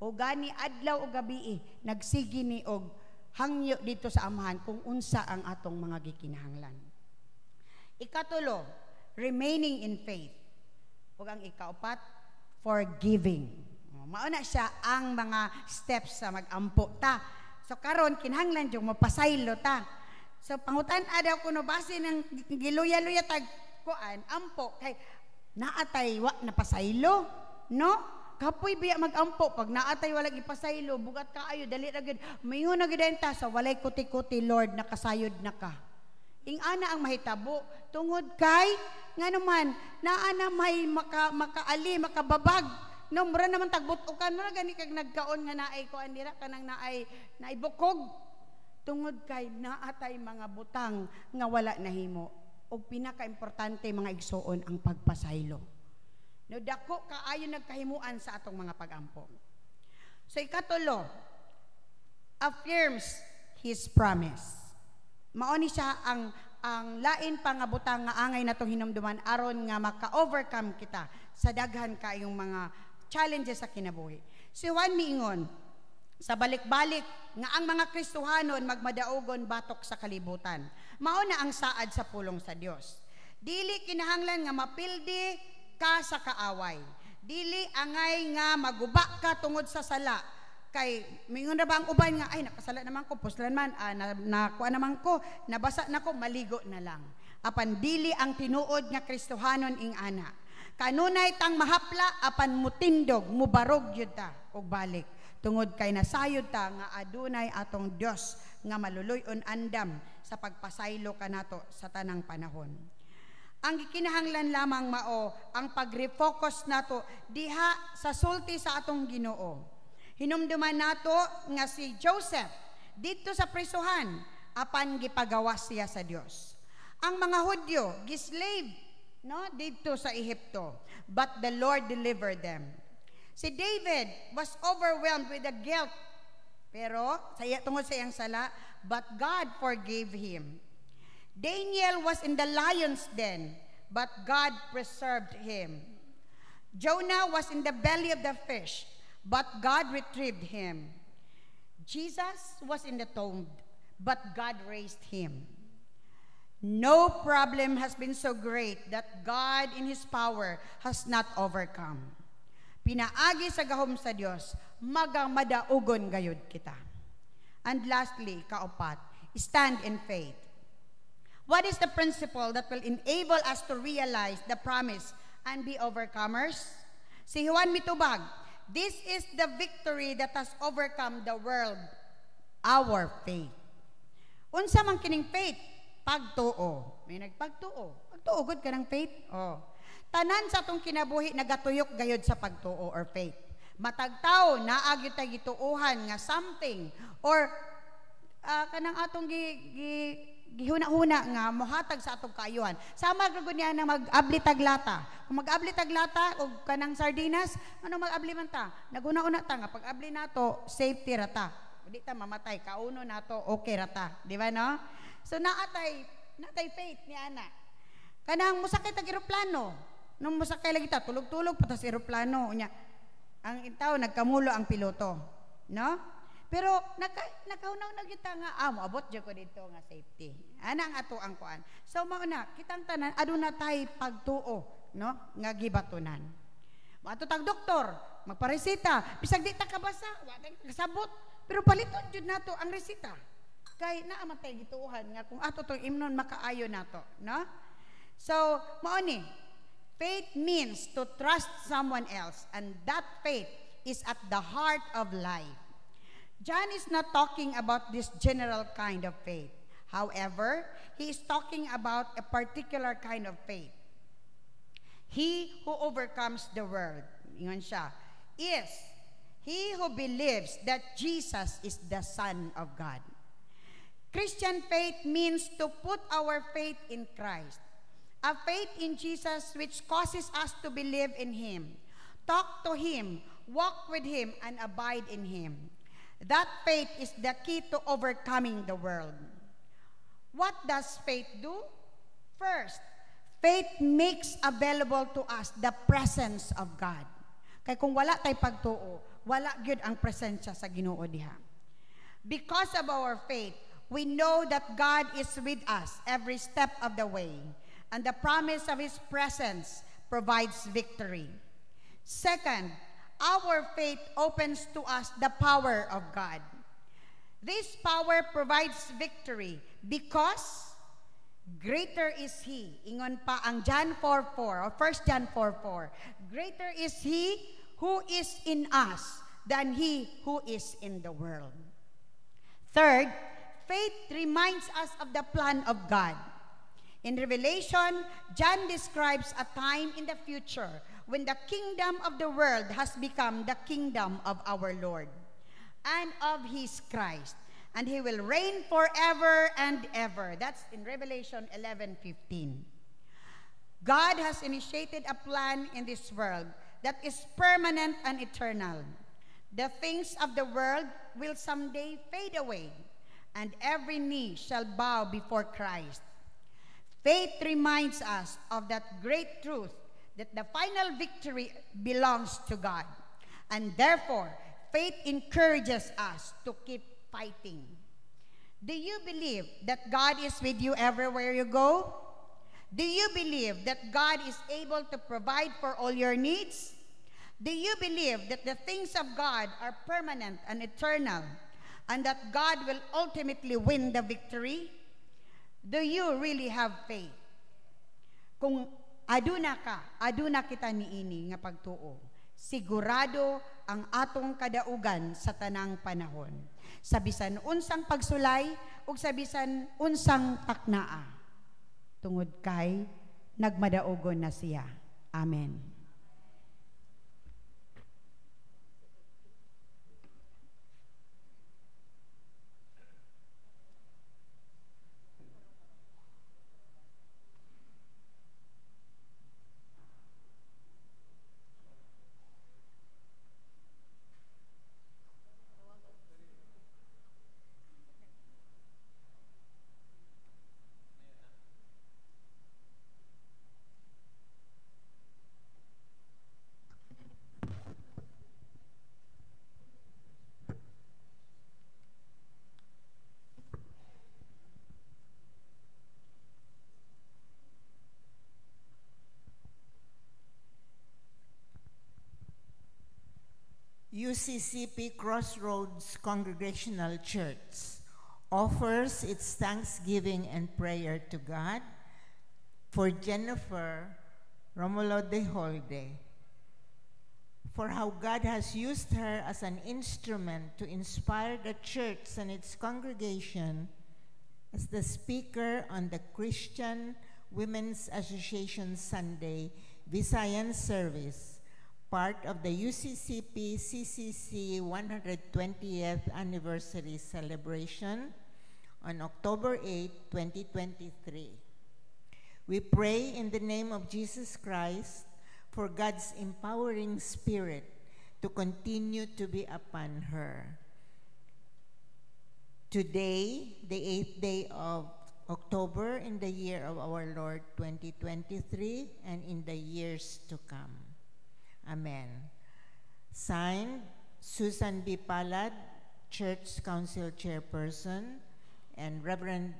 O gani adlaw o gabi, nagsigi ni og hangyo dito sa amahan kung unsa ang atong mga gikinahanglan. Ikatulo, remaining in faith. O ang ikaupat, forgiving. Mauna siya ang mga steps sa magampo ta. So karon kinahanglan jud mapasaylo ta. So pangutan ada kuno base ng giluya-luya tag kuan ampo kay naatay wa napasaylo, no? Kapoy biya magampo pag naatay wala gipasaylo bugat kaayo dali ra gid mayon na gid ta sa walay kuti-kuti Lord nakasayod na ka. Ing ana ang mahitabo tungod kay nganuman naana may makaali makababag. No, mura naman tagbutukan mo na gani kag nagkaon nga naay ko andira kanang naay bukog tungod kay naatay mga butang nga wala nahimo og pinaka-importante mga igsoon ang pagpasaylo. No, dako kaayo nagkahimuan sa atong mga pagampo. So ikatulo, affirms his promise. Mao ni siya ang lain pa nga butang nga angay natong hinumduman aron nga maka-overcome kita sa daghan kayong mga challenges sa kinabuhi. Si Juan miingon, sa balik-balik nga ang mga Kristohanon magmadaogon batok sa kalibutan. Mao na ang saad sa pulong sa Dios. Dili kinahanglan nga mapildi ka sa kaaway. Dili angay nga maguba ka tungod sa sala. Kay mingon ra ba ang uban nga ay nakasala naman ko puslan man nakuha naman ko nabasa na ko maligo na lang. Apan dili ang tinuod nga Kristohanon ing ana. Kanunay tang mahapla apan mutindog mubarog yun ta og balik tungod kay nasayod ta nga adunay atong Dios nga maluluyon andam sa pagpasaylo kanato sa tanang panahon. Ang gikinahanglan lamang mao ang pag-refocus nato diha sa sulti sa atong Ginoo. Hinumduman nato nga si Joseph dito sa prisuhan apan gipagawas siya sa Dios. Ang mga Hudyo gislave no dito sa Ehipto, but the Lord delivered them. Si David was overwhelmed with the guilt, pero tungod sa iyang sala, but God forgave him. Daniel was in the lion's den, but God preserved him. Jonah was in the belly of the fish, but God retrieved him. Jesus was in the tomb, but God raised him. No problem has been so great that God in His power has not overcome. Pinaagi sa gahom sa Dios, magamadaogon gayud kita. And lastly, kaupat, stand in faith. What is the principle that will enable us to realize the promise and be overcomers? Si Juan mitubag, this is the victory that has overcome the world, our faith. Unsa man kining faith? Pagtuo. May nagpagtuo. Pagtuo, good ka ng faith? Oh. Tanan sa atong kinabuhi, nagatuyok gayod sa pagtuo or faith. Matagtaw, naagyo tayo gituuhan nga something, or kanang atong gihuna-huna nga mohatag sa atong kaayuhan. Sama gyud niya na mag-abli taglata. Kung mag-abli taglata og kanang sardinas, ano mag-abli man ta? Naguna-una ta nga pag-abli nato, safety rata. Di ta mamatay, kauno nato, okay rata. Di ba no? So natay faith ni ana. Kanang musakay tag eroplano. Nung musakay lagi ta, tulog-tulog patas eroplano nya. Ang itaw nagkamulo ang piloto, no? Pero nakahunaw na kita nga moabot jud ko dito nga safety. Ana ang ato ang kuan. So mao na kitang tanan aduna tay pagtuo, no? Nga gibatunan. Mato tag doktor, magparesita, bisag di ta kabasa, wa ta kasabot, pero paliton jud nato ang resita. Kay naa man tay gituohan nga kung ato tong imnon makaayo nato, no? So mao ni, faith means to trust someone else, and that faith is at the heart of life. John is not talking about this general kind of faith. However, he is talking about a particular kind of faith. He who overcomes the world, ingon siya, is he who believes that Jesus is the Son of God. Christian faith means to put our faith in Christ. A faith in Jesus which causes us to believe in Him, talk to Him, walk with Him, and abide in Him. That faith is the key to overcoming the world. What does faith do? First, faith makes available to us the presence of God. Kaya kung wala tay pagtuo, wala gyud ang presensya sa Ginoo diha. Because of our faith, we know that God is with us every step of the way, and the promise of His presence provides victory. Second, our faith opens to us the power of God. This power provides victory because greater is He. Ingon pa ang John 4:4 or 1 John 4:4. Greater is He who is in us than he who is in the world. Third, faith reminds us of the plan of God. In Revelation, John describes a time in the future when the kingdom of the world has become the kingdom of our Lord and of His Christ, and He will reign forever and ever. That's in Revelation 11:15. God has initiated a plan in this world that is permanent and eternal. The things of the world will someday fade away, and every knee shall bow before Christ. Faith reminds us of that great truth that the final victory belongs to God. And therefore, faith encourages us to keep fighting. Do you believe that God is with you everywhere you go? Do you believe that God is able to provide for all your needs? Do you believe that the things of God are permanent and eternal, and that God will ultimately win the victory? Do you really have faith? Kung aduna kita niini nga pagtuo, sigurado ang atong kadaugan sa tanang panahon. Sa bisan unsang pagsulay ug sa bisan unsang taknaa. Tungod kay nagmadaugon na siya. Amen. UCCP Crossroads Congregational Church offers its thanksgiving and prayer to God for Jennifer Romulo de Holde, for how God has used her as an instrument to inspire the church and its congregation as the speaker on the Christian Women's Association Sunday Visayan service, part of the UCCP CCC 120th anniversary celebration on October 8, 2023. We pray in the name of Jesus Christ for God's empowering spirit to continue to be upon her. Today, the 8th day of October in the year of our Lord 2023 and in the years to come. Amen. Signed, Susan B. Palad, Church Council Chairperson, and Reverend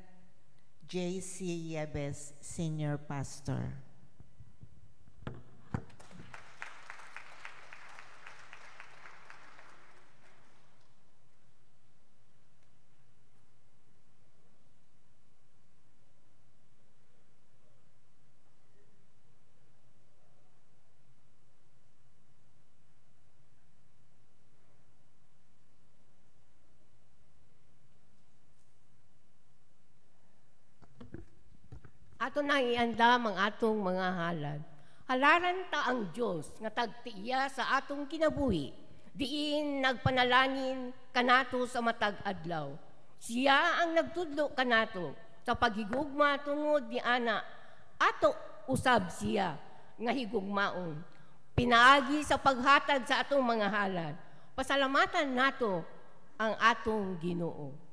J.C. Yebes, Senior Pastor. Ato nang iandam ang atong mga halad. Halaran ta ang Diyos nga tagtiya sa atong kinabuhi. Diin nagpanalangin kanato sa matag adlaw. Siya ang nagtudlo kanato sa paghigugma tungod ni ana. Ato usab siya nga higugmaon. Pinaagi sa paghatag sa atong mga halad. Pasalamatan nato ang atong Ginoo.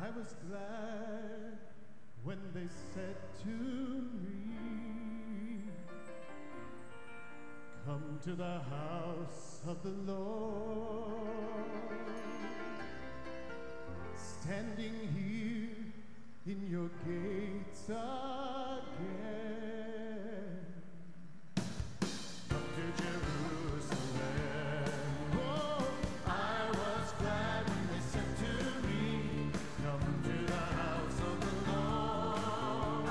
I was glad when they said to me, "Come to the house of the Lord." Standing here in your gates again, up to Jerusalem. Oh, I was glad when they said to me, "Come to the house of the Lord."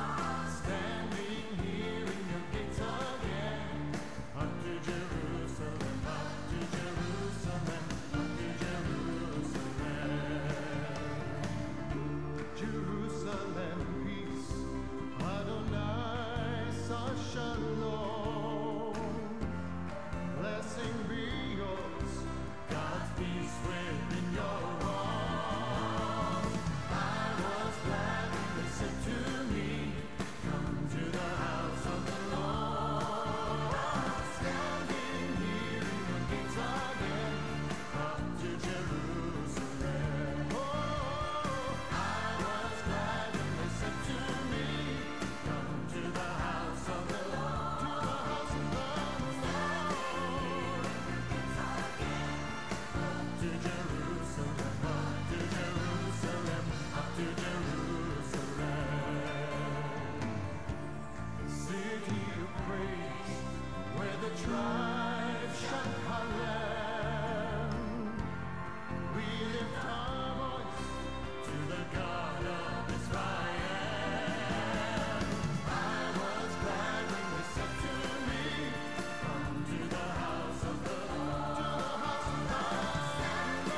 Standing here in your gates again, up to Jerusalem, up to Jerusalem, up to Jerusalem. Jerusalem, peace, Adonai, Shalom. Blessing be yours, God's peace within your walls. I was glad when they said to me, "Come to the house of the Lord." Standing here in your gates again, up to Jerusalem. Oh, I was glad when they said to me, "Come to the house of the Lord." To the house of the Lord. Up to Jerusalem, up to Jerusalem, up to Jerusalem. City of praise, where the tribes shout Hallel. We lift our voice to the God of Israel. I was glad when they said to me, "Come to the house of the Lord." To the house of the Lord.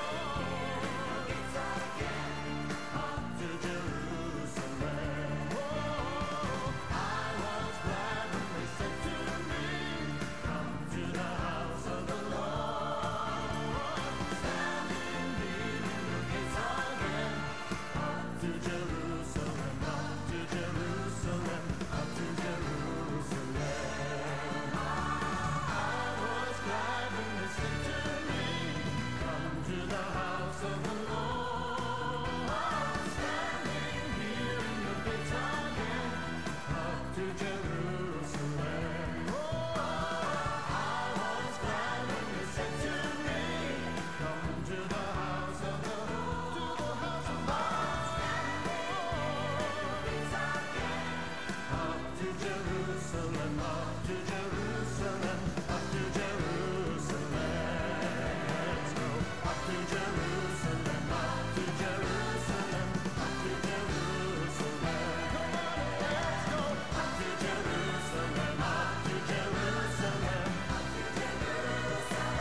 the house of the Lord. Standing here in the gates again, up to Jerusalem. Oh, I was glad when they said to me, come to the house of the Lord, to the house of God. Up to Jerusalem, up to Jerusalem, up to Jerusalem. Let's go up to Jerusalem, up to Jerusalem, up to Jerusalem. Come on, let's go up to Jerusalem, up to Jerusalem, up to Jerusalem.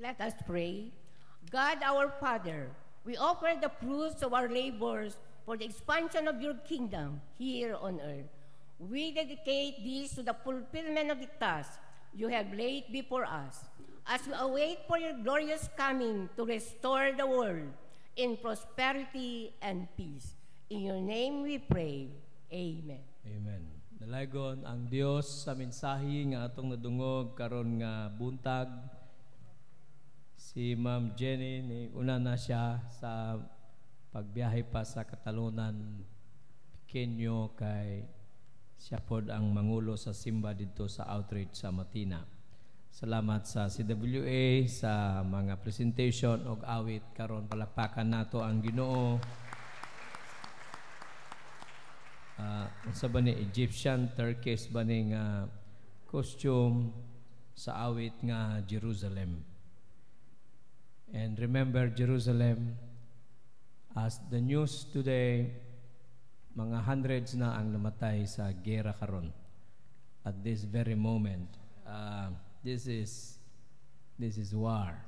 Let us pray. God our Father, we offer the fruits of our labors for the expansion of your kingdom here on earth. We dedicate these to the fulfillment of the task you have laid before us, as we await for your glorious coming to restore the world in prosperity and peace. In your name we pray. Amen. Amen. Dalaygon ang Dios sa mensahe nga atong nadungog karon nga buntag. Si Ma'am Jenny, ni una na siya sa pagbiyahe pa sa Katalunan, Kenyo, kay siya pod ang mangulo sa simba dito sa outreach sa Matina. Salamat sa CWA sa mga presentation og awit karon, palakpakan nato ang Ginoo. Sa ba ni Egyptian, Turkish ba ni nga costume sa awit nga Jerusalem. And remember Jerusalem, as the news today, mga hundreds na ang namatay sa gera karon. At this very moment, this is war.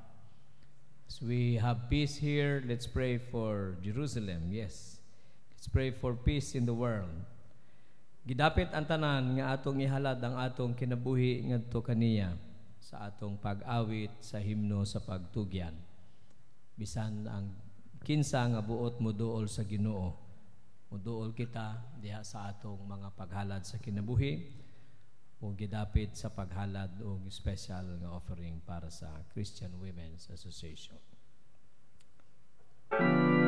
As we have peace here, let's pray for Jerusalem. Yes, let's pray for peace in the world. Gidapit ang tanan nga atong ihalad ang atong kinabuhi ngadto kaniya sa atong pag-awit sa himno sa pagtugyan. Bisan ang kinsa nga buot mo duol sa Ginoo, muduol kita diha sa atong mga paghalad sa kinabuhi o gidapit sa paghalad og special nga offering para sa Christian Women's Association. Be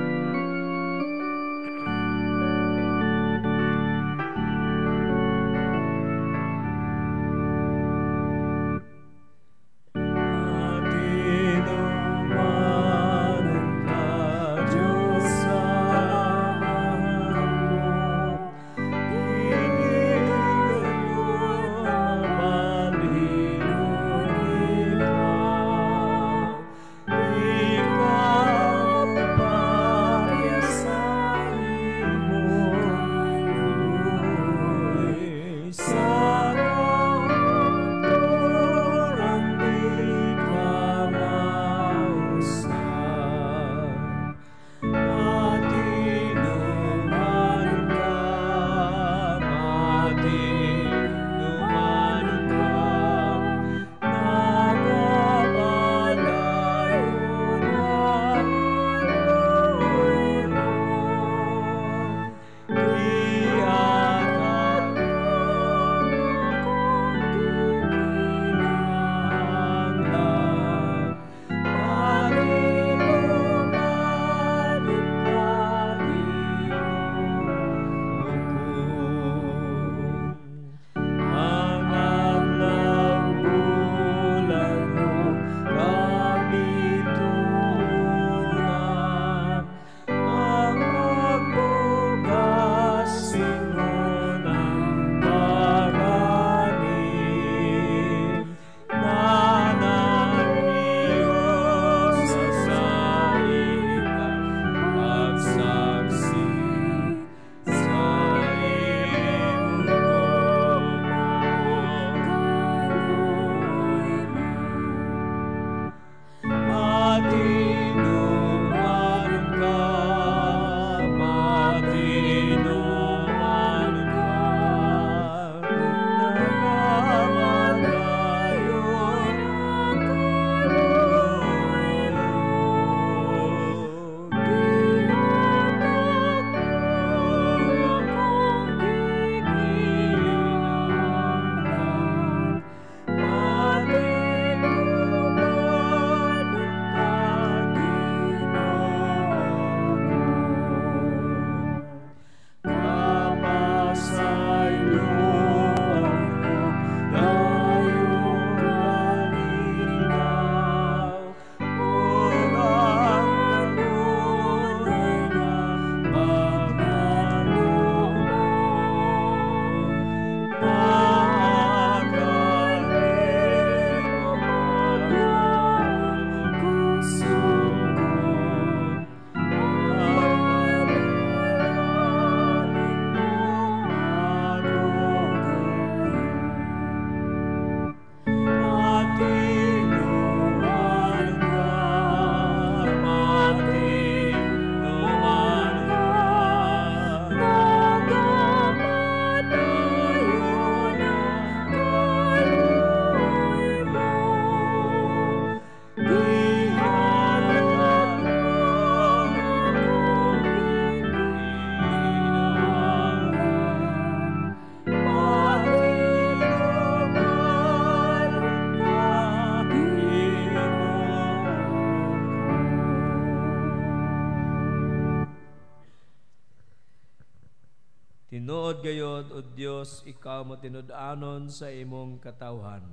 Tungod gayod, O Dios, ikaw matinud-anon sa imong katawhan.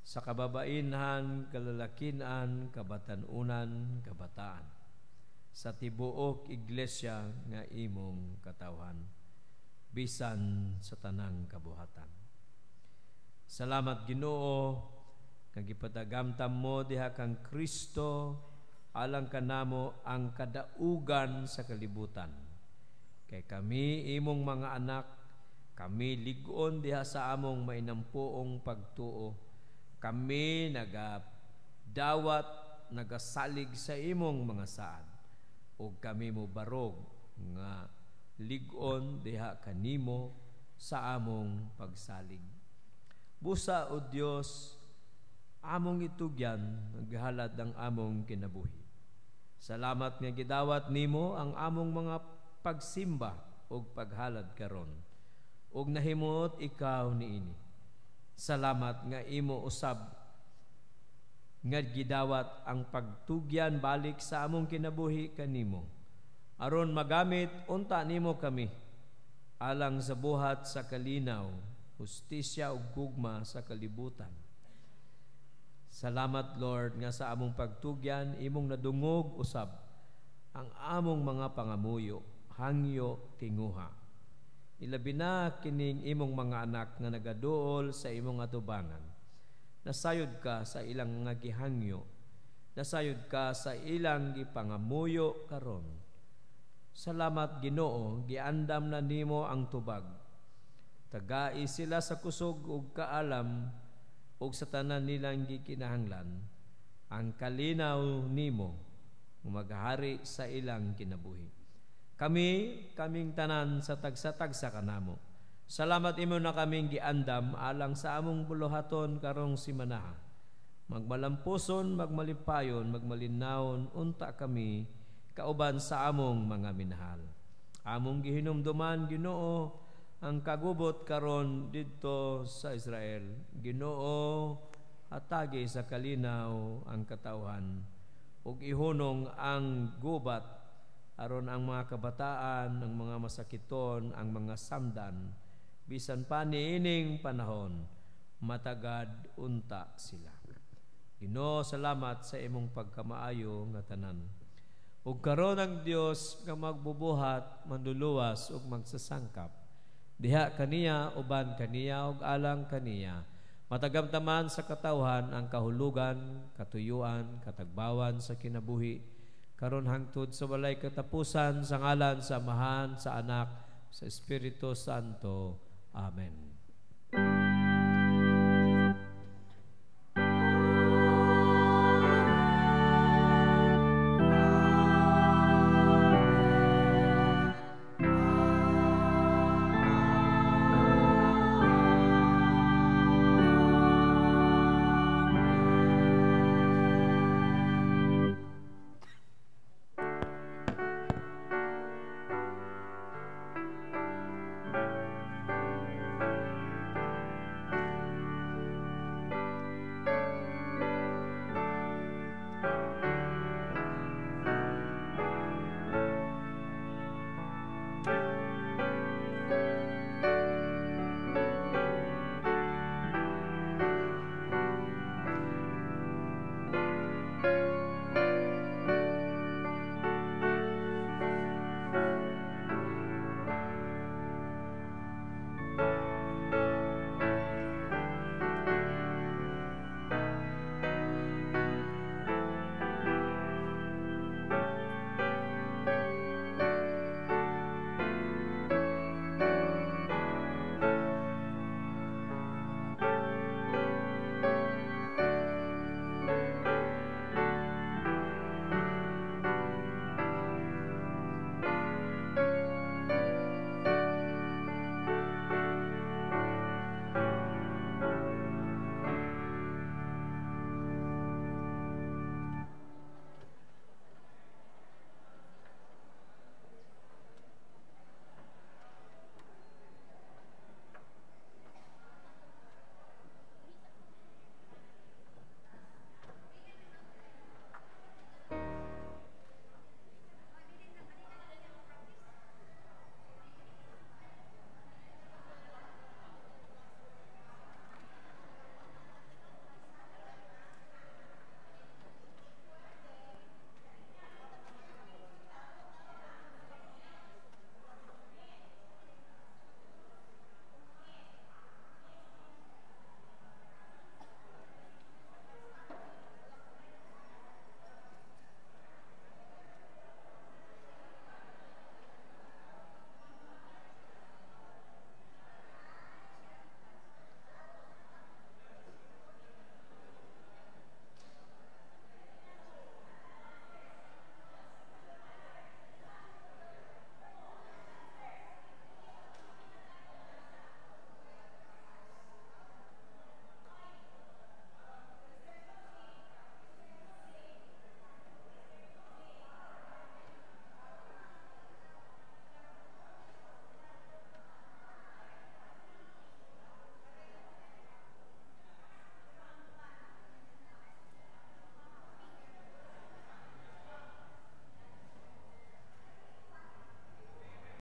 Sa kababainhan, kalalakinan, kabatanunan, kabataan. Sa tibuok iglesia nga imong katawhan. Bisan sa tanang kabuhatan. Salamat Ginoo, kag ipatagamtam mo diha kang Kristo, alang kanamo ang kadaugan sa kalibutan. Kay kami imong mga anak, kami lig-on diha sa among mainampuong pagtuo. Kami nagadawat, nagasalig sa imong mga saad. O kami mo barog nga lig-on diha kanimo sa among pagsalig. Busa o Dios, among itugyan, naghalad ang among kinabuhi. Salamat nga gidawat nimo ang among mga pagsimba o paghalad karon. Og nahimot ikaw niini. Salamat nga imo usab nga gidawat ang pagtugyan balik sa among kinabuhi kanimo. Aron magamit unta nimo kami alang sa buhat sa kalinaw, hustisya ug gugma sa kalibutan. Salamat Lord nga sa among pagtugyan imong nadungog usab ang among mga pangamuyo, hangyo, tinguha. Ilabi na kining imong mga anak nga nagaduol sa imong atubangan. Nasayod ka sa ilang nga gihangyo. Nasayod ka sa ilang gipangamuyo karon. Salamat Ginoo, giandam na nimo ang tubag. Tagai sila sa kusog ug kaalam ug sa tanan nilang gikinahanglan. Ang kalinaw nimo maghari sa ilang kinabuhi. Kaming tanan sa tagsa-tagsa kanamo. Salamat imo na kaming giandam alang sa among buluhaton karong simanaha. Magmalampuson, magmalipayon, magmalinawon unta kami kauban sa among mga minahal. Among gihinumduman Ginoo ang kagubot karon didto sa Israel. Ginoo, atagi sa kalinaw ang katawhan ug ihunong ang gubat aron ang mga kabataan, ang mga masakiton, ang mga samdan, bisan pa niining panahon, matagad unta sila. Ginoo, salamat sa imong pagkamaayo nga tanan. Ug karon ang Dios nga magbubuhat, manluluwas ug magsasangkap. Diha kaniya, uban kaniya ug alang kaniya. Matagamtaman sa katawhan ang kahulugan, katuyuan, katagbawan sa kinabuhi, karon hangtod sa walay katapusan, sa ngalan sa Amahan, sa Anak, sa Espiritu Santo. Amen.